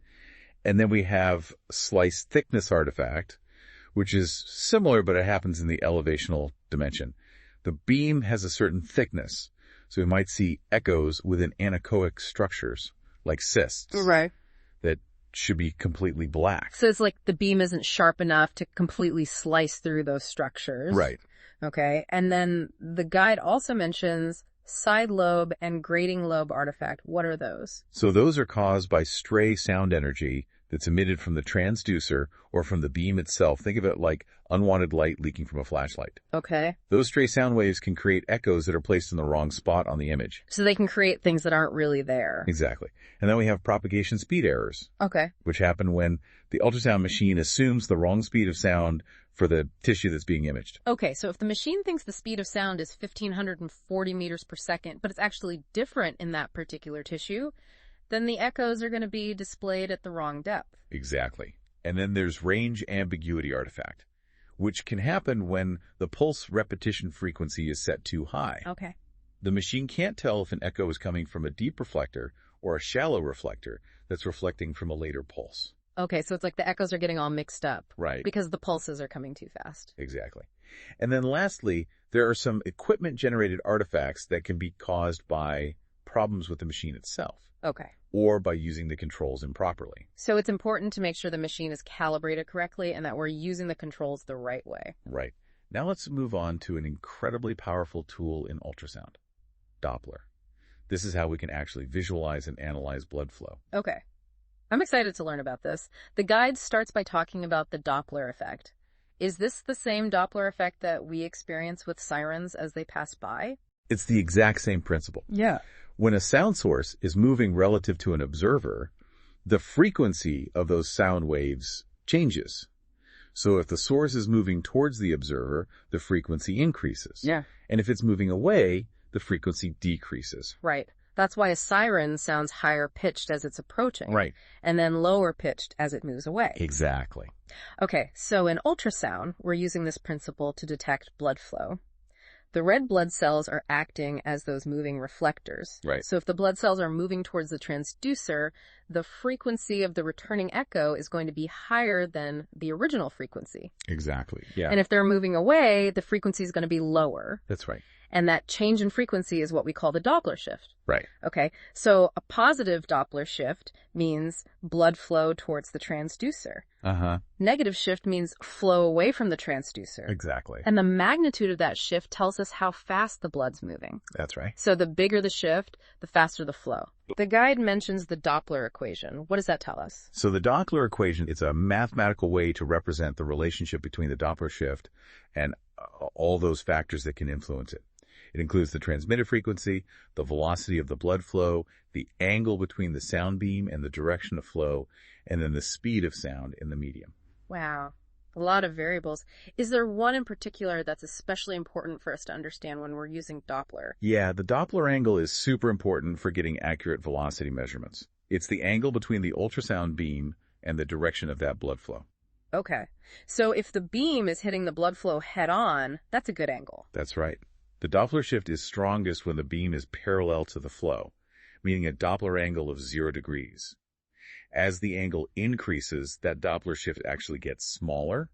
And then we have slice thickness artifact, which is similar, but it happens in the elevational dimension. The beam has a certain thickness, so we might see echoes within anechoic structures, like cysts. Right. That should be completely black. So it's like the beam isn't sharp enough to completely slice through those structures. Right. Okay. And then the guide also mentions side lobe and grating lobe artifact. What are those? So those are caused by stray sound energy that's emitted from the transducer or from the beam itself. Think of it like unwanted light leaking from a flashlight. Okay. Those stray sound waves can create echoes that are placed in the wrong spot on the image. So they can create things that aren't really there. Exactly. And then we have propagation speed errors. Okay. Which happen when the ultrasound machine assumes the wrong speed of sound for the tissue that's being imaged. Okay, so if the machine thinks the speed of sound is 1,540 meters per second, but it's actually different in that particular tissue, then the echoes are going to be displayed at the wrong depth. Exactly. And then there's range ambiguity artifact, which can happen when the pulse repetition frequency is set too high. Okay. The machine can't tell if an echo is coming from a deep reflector or a shallow reflector that's reflecting from a later pulse. Okay, so it's like the echoes are getting all mixed up. Right. Because the pulses are coming too fast. Exactly. And then lastly, there are some equipment-generated artifacts that can be caused by problems with the machine itself. Okay. Or by using the controls improperly. So it's important to make sure the machine is calibrated correctly and that we're using the controls the right way. Right. Now let's move on to an incredibly powerful tool in ultrasound, Doppler. This is how we can actually visualize and analyze blood flow. Okay. I'm excited to learn about this. The guide starts by talking about the Doppler effect. Is this the same Doppler effect that we experience with sirens as they pass by? It's the exact same principle. Yeah. When a sound source is moving relative to an observer, the frequency of those sound waves changes. So if the source is moving towards the observer, the frequency increases. Yeah. And if it's moving away, the frequency decreases. Right. That's why a siren sounds higher pitched as it's approaching. Right. And then lower pitched as it moves away. Exactly. Okay, so in ultrasound, we're using this principle to detect blood flow. The red blood cells are acting as those moving reflectors. Right. So if the blood cells are moving towards the transducer, the frequency of the returning echo is going to be higher than the original frequency. Exactly. Yeah. And if they're moving away, the frequency is going to be lower. That's right. And that change in frequency is what we call the Doppler shift. Right. Okay, so a positive Doppler shift means blood flow towards the transducer. Uh-huh. Negative shift means flow away from the transducer. Exactly. And the magnitude of that shift tells us how fast the blood's moving. That's right. So the bigger the shift, the faster the flow. The guide mentions the Doppler equation. What does that tell us? So the Doppler equation is a mathematical way to represent the relationship between the Doppler shift and all those factors that can influence it. It includes the transmitted frequency, the velocity of the blood flow, the angle between the sound beam and the direction of flow, and then the speed of sound in the medium. Wow. A lot of variables. Is there one in particular that's especially important for us to understand when we're using Doppler? Yeah, the Doppler angle is super important for getting accurate velocity measurements. It's the angle between the ultrasound beam and the direction of that blood flow. Okay. So if the beam is hitting the blood flow head on, that's a good angle. That's right. The Doppler shift is strongest when the beam is parallel to the flow, meaning a Doppler angle of 0 degrees. As the angle increases, that Doppler shift actually gets smaller.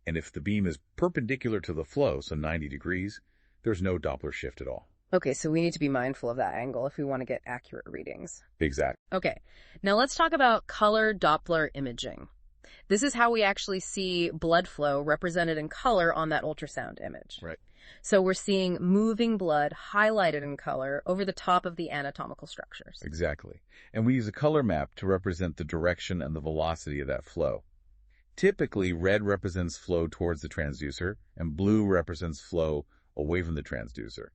And if the beam is perpendicular to the flow, so 90 degrees, there's no Doppler shift at all. Okay, so we need to be mindful of that angle if we want to get accurate readings. Exactly. Okay, now let's talk about color Doppler imaging. This is how we actually see blood flow represented in color on that ultrasound image. Right. So we're seeing moving blood highlighted in color over the top of the anatomical structures. Exactly. And we use a color map to represent the direction and the velocity of that flow. Typically, red represents flow towards the transducer, and blue represents flow away from the transducer.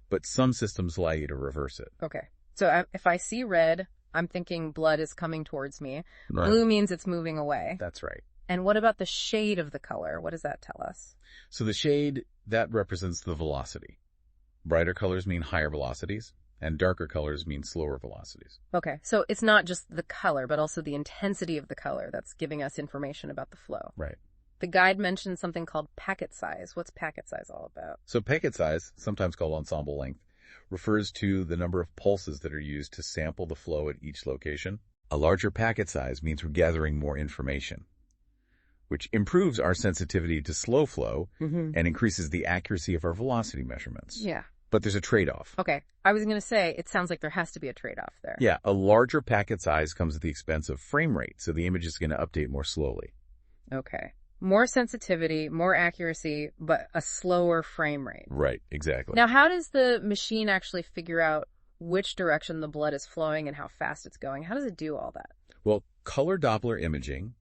But some systems allow you to reverse it. Okay, so if I see red, I'm thinking blood is coming towards me. Right. Blue means it's moving away. That's right. And what about the shade of the color? What does that tell us? So the shade, that represents the velocity. Brighter colors mean higher velocities, and darker colors mean slower velocities. Okay, so it's not just the color, but also the intensity of the color that's giving us information about the flow. Right. The guide mentioned something called packet size. What's packet size all about? So packet size, sometimes called ensemble length, refers to the number of pulses that are used to sample the flow at each location. A larger packet size means we're gathering more information, which improves our sensitivity to slow flow and increases the accuracy of our velocity measurements. Yeah. But there's a trade-off. Okay. I was going to say, it sounds like there has to be a trade-off there. Yeah, a larger packet size comes at the expense of frame rate, so the image is going to update more slowly. Okay. More sensitivity, more accuracy, but a slower frame rate. Right, exactly. Now, how does the machine actually figure out which direction the blood is flowing and how fast it's going? How does it do all that? Well, color Doppler imaging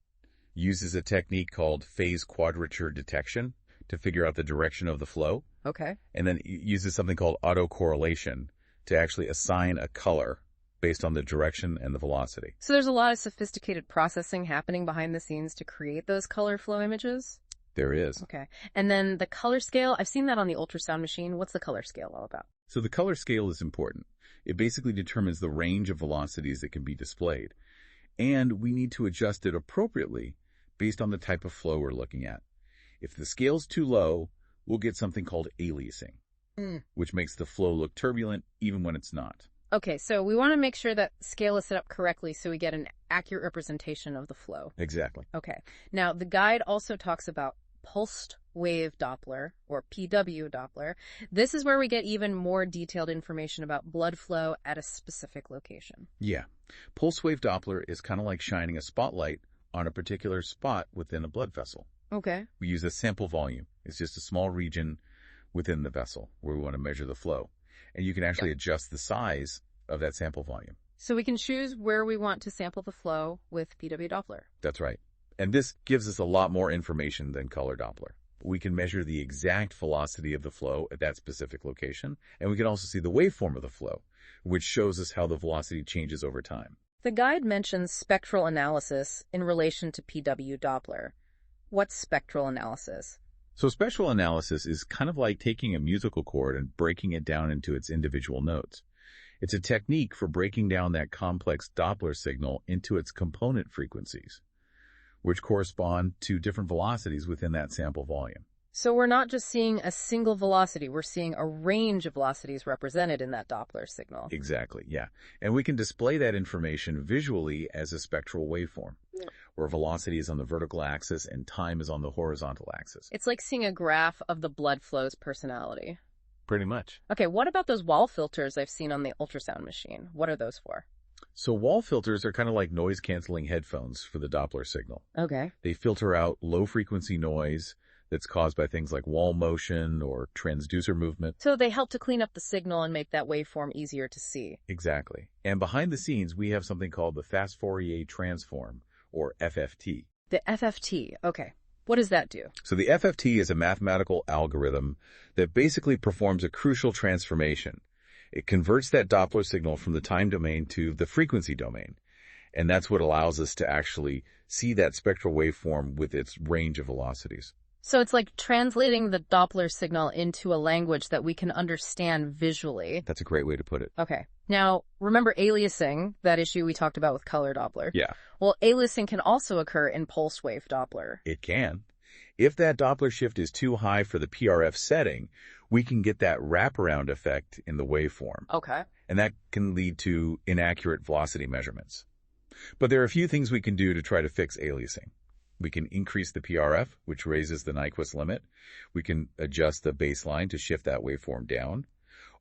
uses a technique called phase quadrature detection to figure out the direction of the flow. Okay. And then uses something called autocorrelation to actually assign a color based on the direction and the velocity. So there's a lot of sophisticated processing happening behind the scenes to create those color flow images? There is. Okay. And then the color scale, I've seen that on the ultrasound machine. What's the color scale all about? So the color scale is important. It basically determines the range of velocities that can be displayed. And we need to adjust it appropriately based on the type of flow we're looking at. If the scale's too low, we'll get something called aliasing, which makes the flow look turbulent even when it's not. Okay, so we want to make sure that scale is set up correctly so we get an accurate representation of the flow. Exactly. Okay. Now, the guide also talks about pulsed wave Doppler, or PW Doppler. This is where we get even more detailed information about blood flow at a specific location. Yeah. Pulse wave Doppler is kind of like shining a spotlight on a particular spot within a blood vessel. Okay. We use a sample volume. It's just a small region within the vessel where we want to measure the flow. And you can actually adjust the size of that sample volume. So we can choose where we want to sample the flow with PW Doppler. That's right. And this gives us a lot more information than color Doppler. We can measure the exact velocity of the flow at that specific location, and we can also see the waveform of the flow, which shows us how the velocity changes over time. The guide mentions spectral analysis in relation to PW Doppler. What's spectral analysis? So spectral analysis is kind of like taking a musical chord and breaking it down into its individual notes. It's a technique for breaking down that complex Doppler signal into its component frequencies, which correspond to different velocities within that sample volume. So we're not just seeing a single velocity, we're seeing a range of velocities represented in that Doppler signal. Exactly, yeah. And we can display that information visually as a spectral waveform, where velocity is on the vertical axis and time is on the horizontal axis. It's like seeing a graph of the blood flow's personality. Pretty much. Okay, what about those wall filters I've seen on the ultrasound machine? What are those for? So wall filters are kind of like noise-canceling headphones for the Doppler signal. Okay. They filter out low-frequency noise that's caused by things like wall motion or transducer movement. So they help to clean up the signal and make that waveform easier to see. Exactly. And behind the scenes, we have something called the fast Fourier transform, or FFT. The FFT, okay. What does that do? So the FFT is a mathematical algorithm that basically performs a crucial transformation. It converts that Doppler signal from the time domain to the frequency domain. And that's what allows us to actually see that spectral waveform with its range of velocities. So it's like translating the Doppler signal into a language that we can understand visually. That's a great way to put it. Okay. Now, remember aliasing, that issue we talked about with color Doppler? Yeah. Well, aliasing can also occur in pulse wave Doppler. It can. If that Doppler shift is too high for the PRF setting, we can get that wraparound effect in the waveform. Okay. And that can lead to inaccurate velocity measurements. But there are a few things we can do to try to fix aliasing. We can increase the PRF, which raises the Nyquist limit. We can adjust the baseline to shift that waveform down.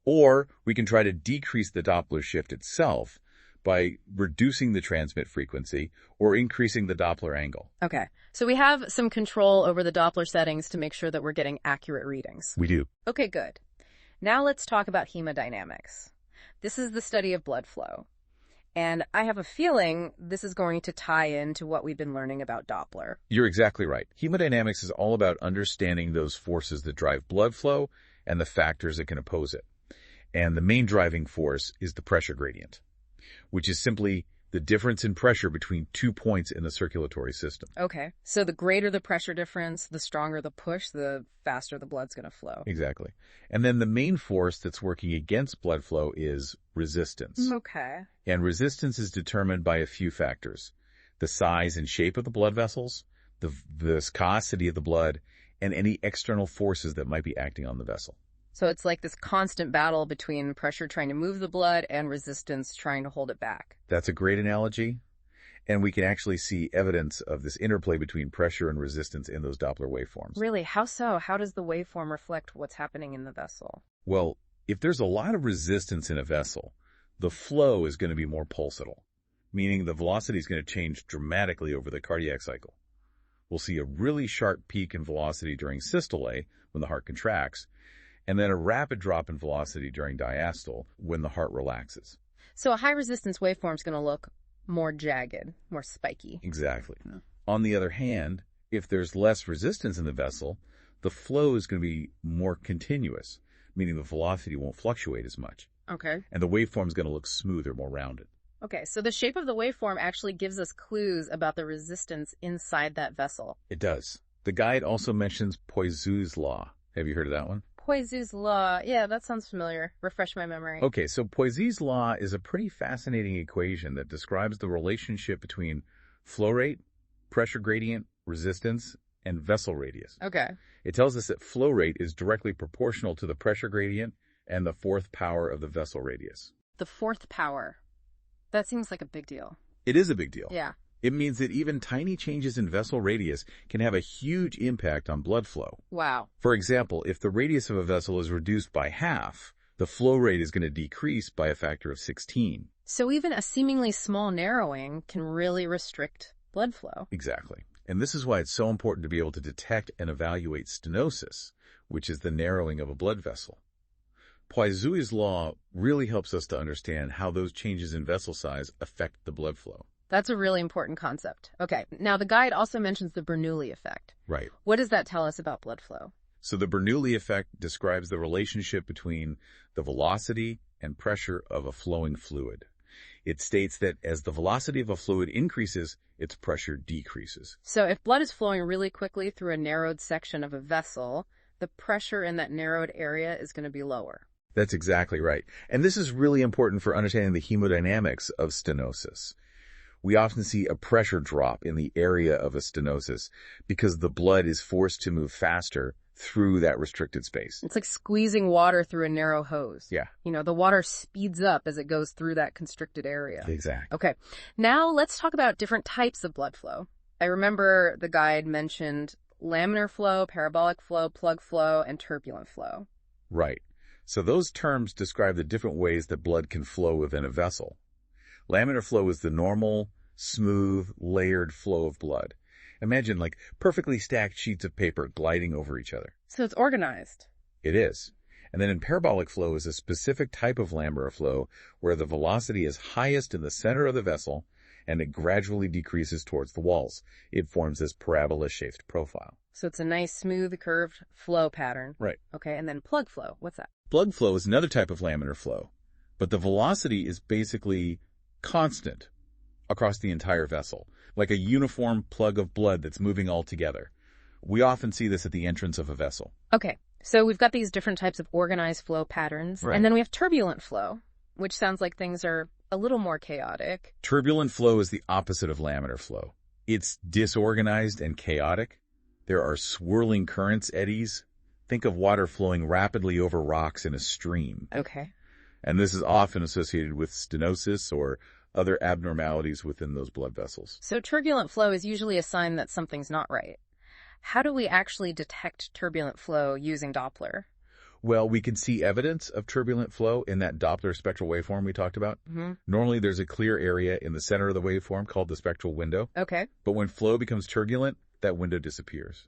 Or we can try to decrease the Doppler shift itself by reducing the transmit frequency or increasing the Doppler angle. Okay. So we have some control over the Doppler settings to make sure that we're getting accurate readings. We do. Okay, good. Now let's talk about hemodynamics. This is the study of blood flow. And I have a feeling this is going to tie into what we've been learning about Doppler. You're exactly right. Hemodynamics is all about understanding those forces that drive blood flow and the factors that can oppose it. And the main driving force is the pressure gradient. which is simply the difference in pressure between 2 points in the circulatory system. Okay. So the greater the pressure difference, the stronger the push, the faster the blood's going to flow. Exactly. And then the main force that's working against blood flow is resistance. Okay. And resistance is determined by a few factors: the size and shape of the blood vessels, the viscosity of the blood, and any external forces that might be acting on the vessel. So it's like this constant battle between pressure trying to move the blood and resistance trying to hold it back. That's a great analogy. And we can actually see evidence of this interplay between pressure and resistance in those Doppler waveforms. Really? How so? How does the waveform reflect what's happening in the vessel? Well, if there's a lot of resistance in a vessel, the flow is going to be more pulsatile, meaning the velocity is going to change dramatically over the cardiac cycle. We'll see a really sharp peak in velocity during systole when the heart contracts, and then a rapid drop in velocity during diastole when the heart relaxes. So a high-resistance waveform is going to look more jagged, more spiky. Exactly. Yeah. On the other hand, if there's less resistance in the vessel, the flow is going to be more continuous, meaning the velocity won't fluctuate as much. Okay. And the waveform is going to look smoother, more rounded. Okay, so the shape of the waveform actually gives us clues about the resistance inside that vessel. It does. The guide also mentions Poiseuille's law. Have you heard of that one? Poiseuille's law. Yeah, that sounds familiar. Refresh my memory. Okay, so Poiseuille's law is a pretty fascinating equation that describes the relationship between flow rate, pressure gradient, resistance, and vessel radius. Okay. It tells us that flow rate is directly proportional to the pressure gradient and the fourth power of the vessel radius. The fourth power. That seems like a big deal. It is a big deal. Yeah. It means that even tiny changes in vessel radius can have a huge impact on blood flow. Wow. For example, if the radius of a vessel is reduced by half, the flow rate is going to decrease by a factor of 16. So even a seemingly small narrowing can really restrict blood flow. Exactly. And this is why it's so important to be able to detect and evaluate stenosis, which is the narrowing of a blood vessel. Poiseuille's law really helps us to understand how those changes in vessel size affect the blood flow. That's a really important concept. Okay, now the guide also mentions the Bernoulli effect. Right. What does that tell us about blood flow? So the Bernoulli effect describes the relationship between the velocity and pressure of a flowing fluid. It states that as the velocity of a fluid increases, its pressure decreases. So if blood is flowing really quickly through a narrowed section of a vessel, the pressure in that narrowed area is going to be lower. That's exactly right. And this is really important for understanding the hemodynamics of stenosis. We often see a pressure drop in the area of a stenosis because the blood is forced to move faster through that restricted space. It's like squeezing water through a narrow hose. Yeah. You know, the water speeds up as it goes through that constricted area. Exactly. Okay. Now let's talk about different types of blood flow. I remember the guide mentioned laminar flow, parabolic flow, plug flow, and turbulent flow. Right. So those terms describe the different ways that blood can flow within a vessel. Laminar flow is the normal, smooth, layered flow of blood. Imagine like perfectly stacked sheets of paper gliding over each other. So it's organized. It is. And then in parabolic flow is a specific type of laminar flow where the velocity is highest in the center of the vessel and it gradually decreases towards the walls. It forms this parabola-shaped profile. So it's a nice, smooth, curved flow pattern. Right. Okay, and then plug flow. What's that? Plug flow is another type of laminar flow, but the velocity is basically constant across the entire vessel, like a uniform plug of blood that's moving all together. We often see this at the entrance of a vessel. Okay, so we've got these different types of organized flow patterns, Right. and then we have turbulent flow, which sounds like things are a little more chaotic. Turbulent flow is the opposite of laminar flow. It's disorganized and chaotic. There are swirling currents, eddies. Think of water flowing rapidly over rocks in a stream. Okay. And this is often associated with stenosis or other abnormalities within those blood vessels. So turbulent flow is usually a sign that something's not right. How do we actually detect turbulent flow using Doppler? Well, we can see evidence of turbulent flow in that Doppler spectral waveform we talked about. Mm-hmm. Normally, there's a clear area in the center of the waveform called the spectral window. Okay. But when flow becomes turbulent, that window disappears.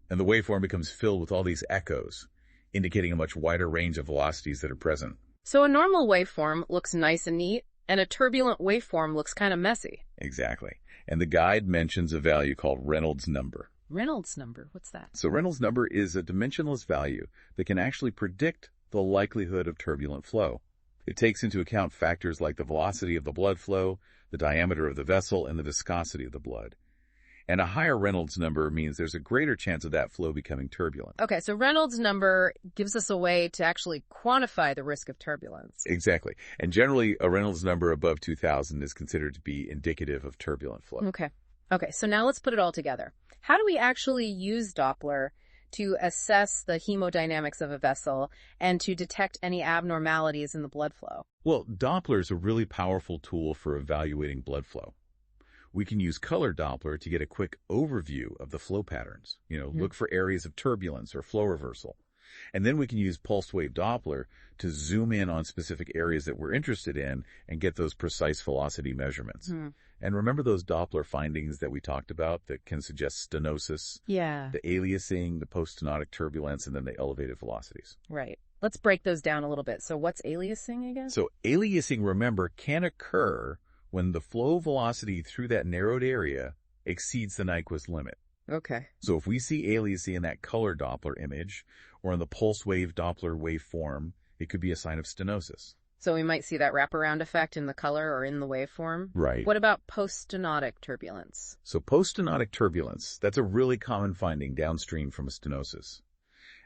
And the waveform becomes filled with all these echoes, indicating a much wider range of velocities that are present. So a normal waveform looks nice and neat, and a turbulent waveform looks kind of messy. Exactly. And the guide mentions a value called Reynolds number. Reynolds number, what's that? So Reynolds number is a dimensionless value that can actually predict the likelihood of turbulent flow. It takes into account factors like the velocity of the blood flow, the diameter of the vessel, and the viscosity of the blood. And a higher Reynolds number means there's a greater chance of that flow becoming turbulent. Okay, so Reynolds number gives us a way to actually quantify the risk of turbulence. Exactly. And generally, a Reynolds number above 2,000 is considered to be indicative of turbulent flow. Okay, so now let's put it all together. How do we actually use Doppler to assess the hemodynamics of a vessel and to detect any abnormalities in the blood flow? Well, Doppler is a really powerful tool for evaluating blood flow. We can use color Doppler to get a quick overview of the flow patterns. Look for areas of turbulence or flow reversal. And then we can use pulse wave Doppler to zoom in on specific areas that we're interested in and get those precise velocity measurements. And remember those Doppler findings that we talked about that can suggest stenosis? Yeah. The aliasing, the post-stenotic turbulence, and then the elevated velocities. Right. Let's break those down a little bit. So what's aliasing again? So aliasing, remember, can occur when the flow velocity through that narrowed area exceeds the Nyquist limit. Okay. So if we see aliasing in that color Doppler image or in the pulse wave Doppler waveform, it could be a sign of stenosis. So we might see that wraparound effect in the color or in the waveform? Right. What about post-stenotic turbulence? So post-stenotic turbulence, that's a really common finding downstream from a stenosis.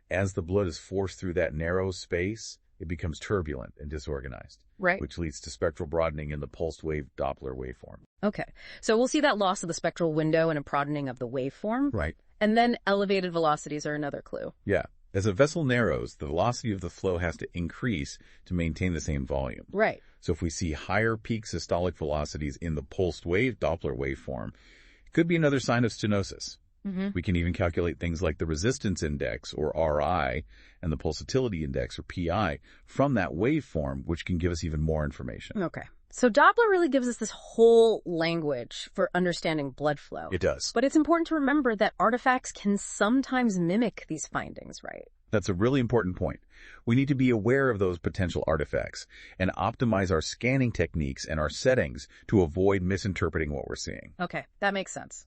As the blood is forced through that narrow space, it becomes turbulent and disorganized. Right. Which leads to spectral broadening in the pulsed wave Doppler waveform. Okay. So we'll see that loss of the spectral window and a broadening of the waveform. Right. And then elevated velocities are another clue. Yeah. As a vessel narrows, the velocity of the flow has to increase to maintain the same volume. Right. So if we see higher peak systolic velocities in the pulsed wave Doppler waveform, it could be another sign of stenosis. We can even calculate things like the resistance index, or RI, and the pulsatility index, or PI, from that waveform, which can give us even more information. Okay. So Doppler really gives us this whole language for understanding blood flow. It does. But it's important to remember that artifacts can sometimes mimic these findings, right? That's a really important point. We need to be aware of those potential artifacts and optimize our scanning techniques and our settings to avoid misinterpreting what we're seeing. Okay, that makes sense.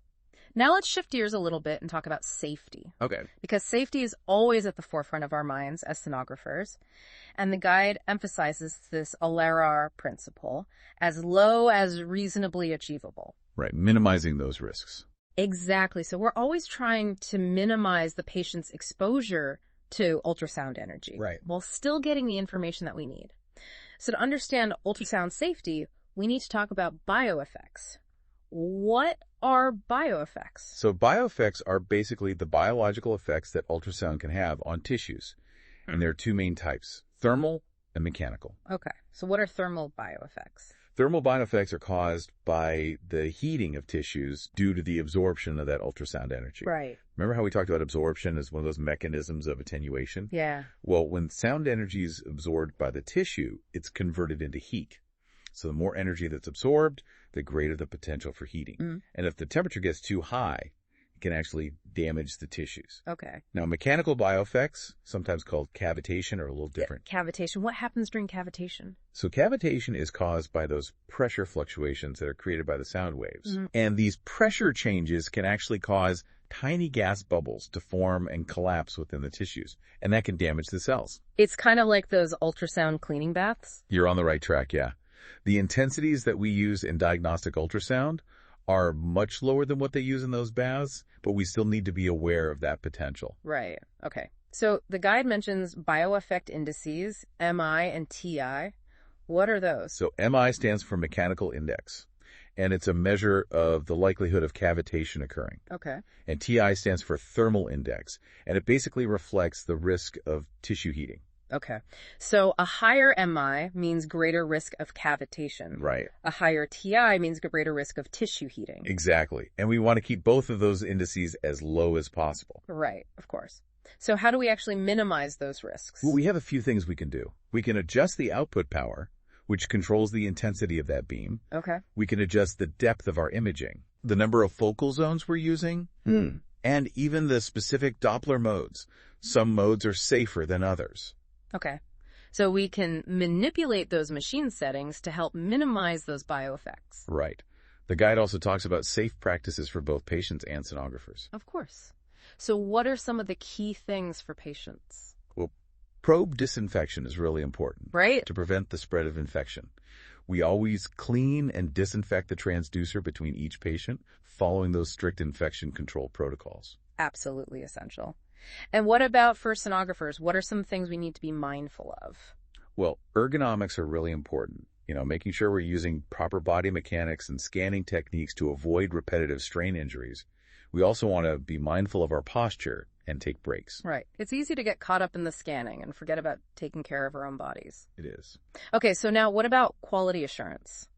Now let's shift gears a little bit and talk about safety. Okay. Because safety is always at the forefront of our minds as sonographers. And the guide emphasizes this ALERAR principle, as low as reasonably achievable. Right, minimizing those risks. Exactly. So we're always trying to minimize the patient's exposure to ultrasound energy. Right. While still getting the information that we need. So to understand ultrasound safety, we need to talk about bioeffects. What are bioeffects? So bioeffects are basically the biological effects that ultrasound can have on tissues. And there are two main types, thermal and mechanical. Okay. So what are thermal bioeffects? Thermal bioeffects are caused by the heating of tissues due to the absorption of that ultrasound energy. Right. Remember how we talked about absorption as one of those mechanisms of attenuation? Yeah. Well, when sound energy is absorbed by the tissue, it's converted into heat. So the more energy that's absorbed, the greater the potential for heating. And if the temperature gets too high, it can actually damage the tissues. Okay. Now, mechanical bioeffects, sometimes called cavitation, are a little different. Cavitation. What happens during cavitation? So cavitation is caused by those pressure fluctuations that are created by the sound waves. And these pressure changes can actually cause tiny gas bubbles to form and collapse within the tissues, and that can damage the cells. It's kind of like those ultrasound cleaning baths? You're on the right track, yeah. The intensities that we use in diagnostic ultrasound are much lower than what they use in those baths, but we still need to be aware of that potential. Right. Okay. So the guide mentions bioeffect indices, MI and TI. What are those? So MI stands for mechanical index, and it's a measure of the likelihood of cavitation occurring. Okay. And TI stands for thermal index, and it basically reflects the risk of tissue heating. Okay. So a higher MI means greater risk of cavitation. Right. A higher TI means greater risk of tissue heating. Exactly. And we want to keep both of those indices as low as possible. Right, of course. So how do we actually minimize those risks? Well, we have a few things we can do. We can adjust the output power, which controls the intensity of that beam. Okay. We can adjust the depth of our imaging, the number of focal zones we're using, and even the specific Doppler modes. Some modes are safer than others. Okay. So we can manipulate those machine settings to help minimize those bioeffects. Right. The guide also talks about safe practices for both patients and sonographers. Of course. So what are some of the key things for patients? Well, Probe disinfection is really important Right? to prevent the spread of infection. We always clean and disinfect the transducer between each patient, following those strict infection control protocols. Absolutely essential. And what about for sonographers? What are some things we need to be mindful of? Well, ergonomics are really important. Making sure we're using proper body mechanics and scanning techniques to avoid repetitive strain injuries. We also want to be mindful of our posture and take breaks. Right. It's easy to get caught up in the scanning and forget about taking care of our own bodies. It is. Okay, so now what about quality assurance?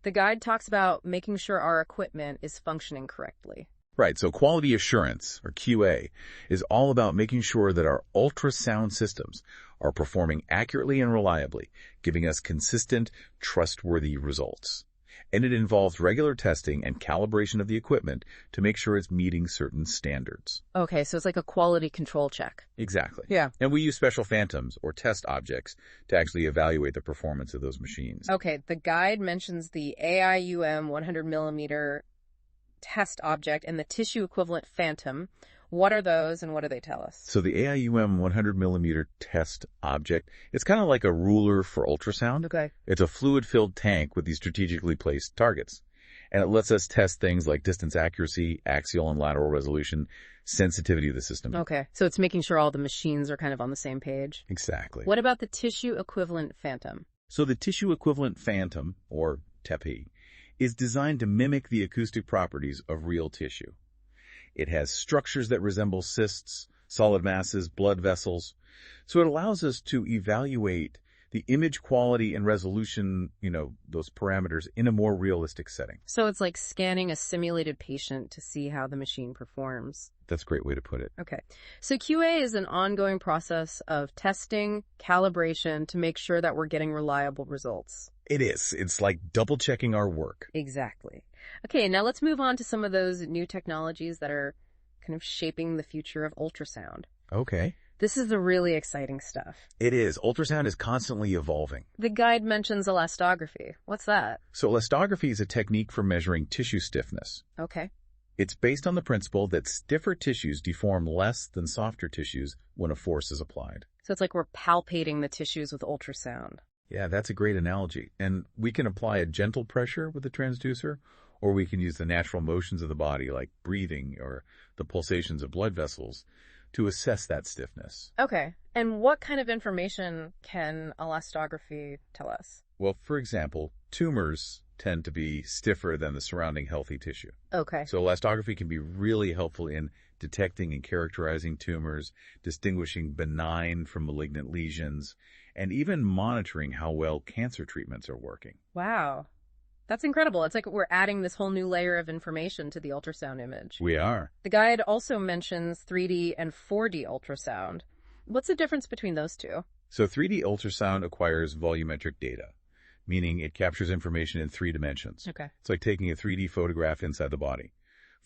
The guide talks about making sure our equipment is functioning correctly. Right, so quality assurance, or QA, is all about making sure that our ultrasound systems are performing accurately and reliably, giving us consistent, trustworthy results. And it involves regular testing and calibration of the equipment to make sure it's meeting certain standards. Okay, so it's like a quality control check. Exactly. Yeah. And we use special phantoms or test objects to actually evaluate the performance of those machines. Okay, the guide mentions the AIUM 100 millimeter test object and the tissue equivalent phantom. What are those and what do they tell us? So the AIUM 100 millimeter test object, it's kind of like a ruler for ultrasound. Okay. It's a fluid-filled tank with these strategically placed targets. And it lets us test things like distance accuracy, axial and lateral resolution, sensitivity of the system. Okay, so it's making sure all the machines are kind of on the same page. Exactly. What about the tissue equivalent phantom? So the tissue equivalent phantom, or TEPI, is designed to mimic the acoustic properties of real tissue. It has structures that resemble cysts, solid masses, blood vessels. So it allows us to evaluate the image quality and resolution, those parameters in a more realistic setting. So it's like scanning a simulated patient to see how the machine performs. That's a great way to put it. Okay. So QA is an ongoing process of testing, calibration to make sure that we're getting reliable results. It is. It's like double-checking our work. Exactly. Okay, now let's move on to some of those new technologies that are kind of shaping the future of ultrasound. Okay. This is the really exciting stuff. It is. Ultrasound is constantly evolving. The guide mentions elastography. What's that? So elastography is a technique for measuring tissue stiffness. Okay. It's based on the principle that stiffer tissues deform less than softer tissues when a force is applied. So it's like we're palpating the tissues with ultrasound. Yeah, that's a great analogy. And we can apply a gentle pressure with the transducer, or we can use the natural motions of the body, like breathing or the pulsations of blood vessels, to assess that stiffness. Okay. And what kind of information can elastography tell us? Well, for example, tumors tend to be stiffer than the surrounding healthy tissue. Okay. So elastography can be really helpful in detecting and characterizing tumors, distinguishing benign from malignant lesions, and even monitoring how well cancer treatments are working. Wow. That's incredible. It's like we're adding this whole new layer of information to the ultrasound image. We are. The guide also mentions 3D and 4D ultrasound. What's the difference between those two? So 3D ultrasound acquires volumetric data, meaning it captures information in 3 dimensions. Okay. It's like taking a 3D photograph inside the body.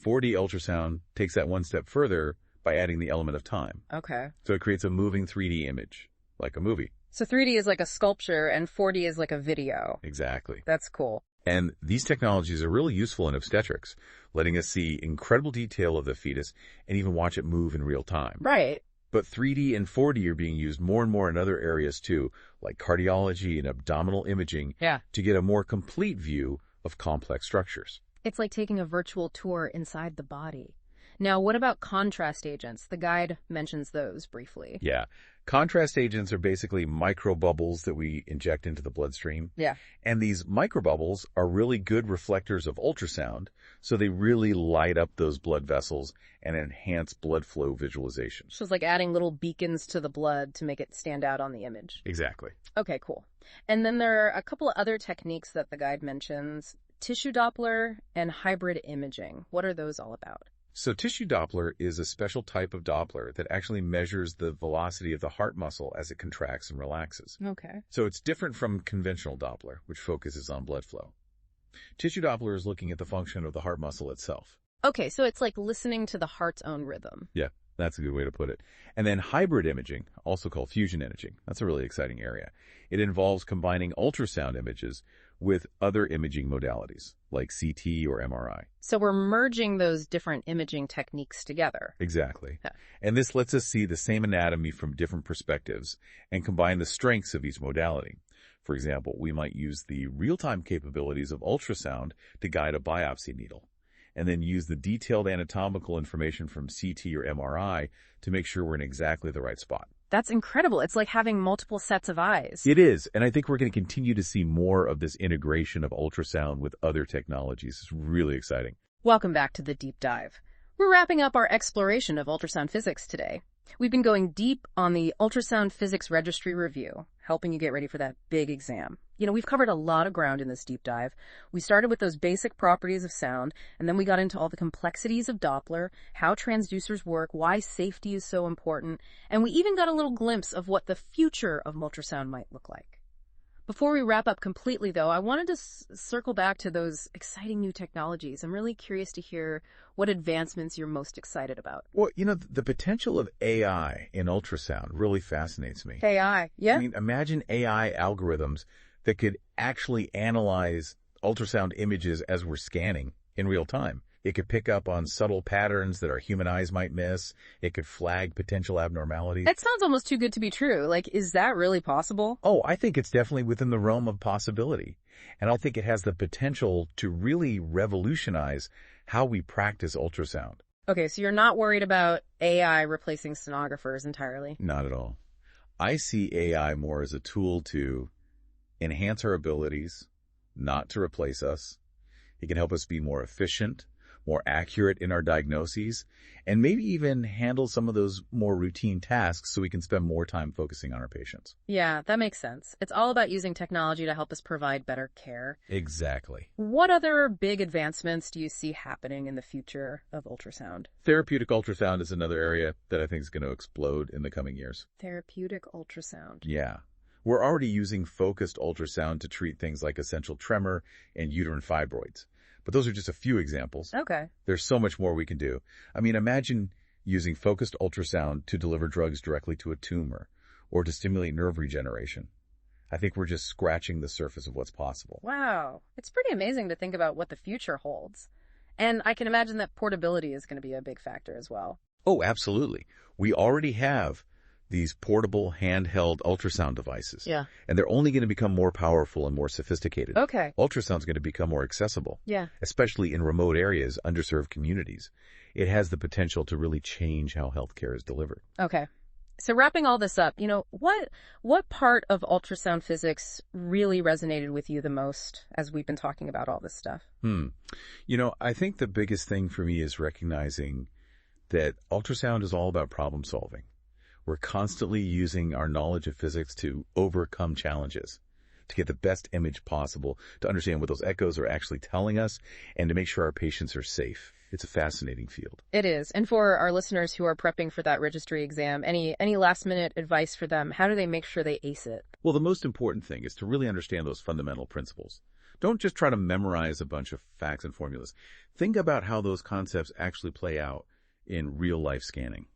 4D ultrasound takes that one step further by adding the element of time. Okay. So it creates a moving 3D image, like a movie. So 3D is like a sculpture and 4D is like a video. Exactly. That's cool. And these technologies are really useful in obstetrics, letting us see incredible detail of the fetus and even watch it move in real time. Right. But 3D and 4D are being used more and more in other areas too, like cardiology and abdominal imaging, to get a more complete view of complex structures. It's like taking a virtual tour inside the body. Now, what about contrast agents? The guide mentions those briefly. Yeah. Contrast agents are basically microbubbles that we inject into the bloodstream. Yeah. And these microbubbles are really good reflectors of ultrasound, so they really light up those blood vessels and enhance blood flow visualization. So it's like adding little beacons to the blood to make it stand out on the image. Exactly. Okay, cool. And then there are a couple of other techniques that the guide mentions. Tissue Doppler and hybrid imaging. What are those all about? So tissue Doppler is a special type of Doppler that actually measures the velocity of the heart muscle as it contracts and relaxes. Okay. So it's different from conventional Doppler, which focuses on blood flow. Tissue Doppler is looking at the function of the heart muscle itself. Okay, so it's like listening to the heart's own rhythm. Yeah, that's a good way to put it. And then hybrid imaging, also called fusion imaging. That's a really exciting area. It involves combining ultrasound images with other imaging modalities like CT or MRI. So we're merging those different imaging techniques together. Exactly. Yeah. And this lets us see the same anatomy from different perspectives and combine the strengths of each modality. For example, we might use the real-time capabilities of ultrasound to guide a biopsy needle, and then use the detailed anatomical information from CT or MRI to make sure we're in exactly the right spot. That's incredible. It's like having multiple sets of eyes. It is, and I think we're going to continue to see more of this integration of ultrasound with other technologies. It's really exciting. Welcome back to the deep dive. We're wrapping up our exploration of ultrasound physics today. We've been going deep on the Ultrasound Physics Registry review, helping you get ready for that big exam. We've covered a lot of ground in this deep dive. We started with those basic properties of sound, and then we got into all the complexities of Doppler, how transducers work, why safety is so important, and we even got a little glimpse of what the future of ultrasound might look like. Before we wrap up completely, though, I wanted to circle back to those exciting new technologies. I'm really curious to hear what advancements you're most excited about. Well, the potential of AI in ultrasound really fascinates me. AI, yeah? I mean, imagine AI algorithms that could actually analyze ultrasound images as we're scanning in real time. It could pick up on subtle patterns that our human eyes might miss. It could flag potential abnormalities. That sounds almost too good to be true. Is that really possible? Oh, I think it's definitely within the realm of possibility. And I think it has the potential to really revolutionize how we practice ultrasound. Okay, so you're not worried about AI replacing sonographers entirely? Not at all. I see AI more as a tool to enhance our abilities, not to replace us. It can help us be more efficient, more accurate in our diagnoses, and maybe even handle some of those more routine tasks so we can spend more time focusing on our patients. Yeah, that makes sense. It's all about using technology to help us provide better care. Exactly. What other big advancements do you see happening in the future of ultrasound? Therapeutic ultrasound is another area that I think is going to explode in the coming years. Therapeutic ultrasound. Yeah. We're already using focused ultrasound to treat things like essential tremor and uterine fibroids. But those are just a few examples. Okay. There's so much more we can do. I mean, imagine using focused ultrasound to deliver drugs directly to a tumor or to stimulate nerve regeneration. I think we're just scratching the surface of what's possible. Wow. It's pretty amazing to think about what the future holds. And I can imagine that portability is going to be a big factor as well. Oh, absolutely. We already have these portable handheld ultrasound devices. Yeah. And they're only going to become more powerful and more sophisticated. Okay. Ultrasound's going to become more accessible. Yeah. Especially in remote areas, underserved communities. It has the potential to really change how healthcare is delivered. Okay. So wrapping all this up, what part of ultrasound physics really resonated with you the most as we've been talking about all this stuff? I think the biggest thing for me is recognizing that ultrasound is all about problem solving. We're constantly using our knowledge of physics to overcome challenges, to get the best image possible, to understand what those echoes are actually telling us, and to make sure our patients are safe. It's a fascinating field. It is. And for our listeners who are prepping for that registry exam, any last-minute advice for them? How do they make sure they ace it? Well, the most important thing is to really understand those fundamental principles. Don't just try to memorize a bunch of facts and formulas. Think about how those concepts actually play out in real-life scanning.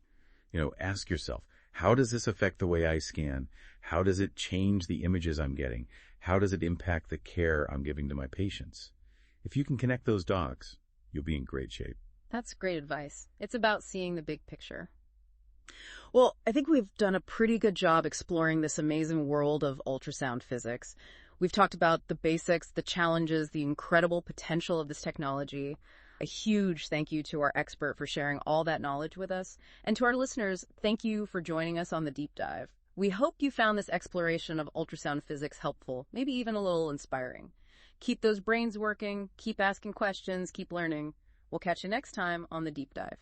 Ask yourself, how does this affect the way I scan? How does it change the images I'm getting? How does it impact the care I'm giving to my patients? If you can connect those dots, you'll be in great shape. That's great advice. It's about seeing the big picture. Well, I think we've done a pretty good job exploring this amazing world of ultrasound physics. We've talked about the basics, the challenges, the incredible potential of this technology. A huge thank you to our expert for sharing all that knowledge with us. And to our listeners, thank you for joining us on the deep dive. We hope you found this exploration of ultrasound physics helpful, maybe even a little inspiring. Keep those brains working, keep asking questions, keep learning. We'll catch you next time on the deep dive.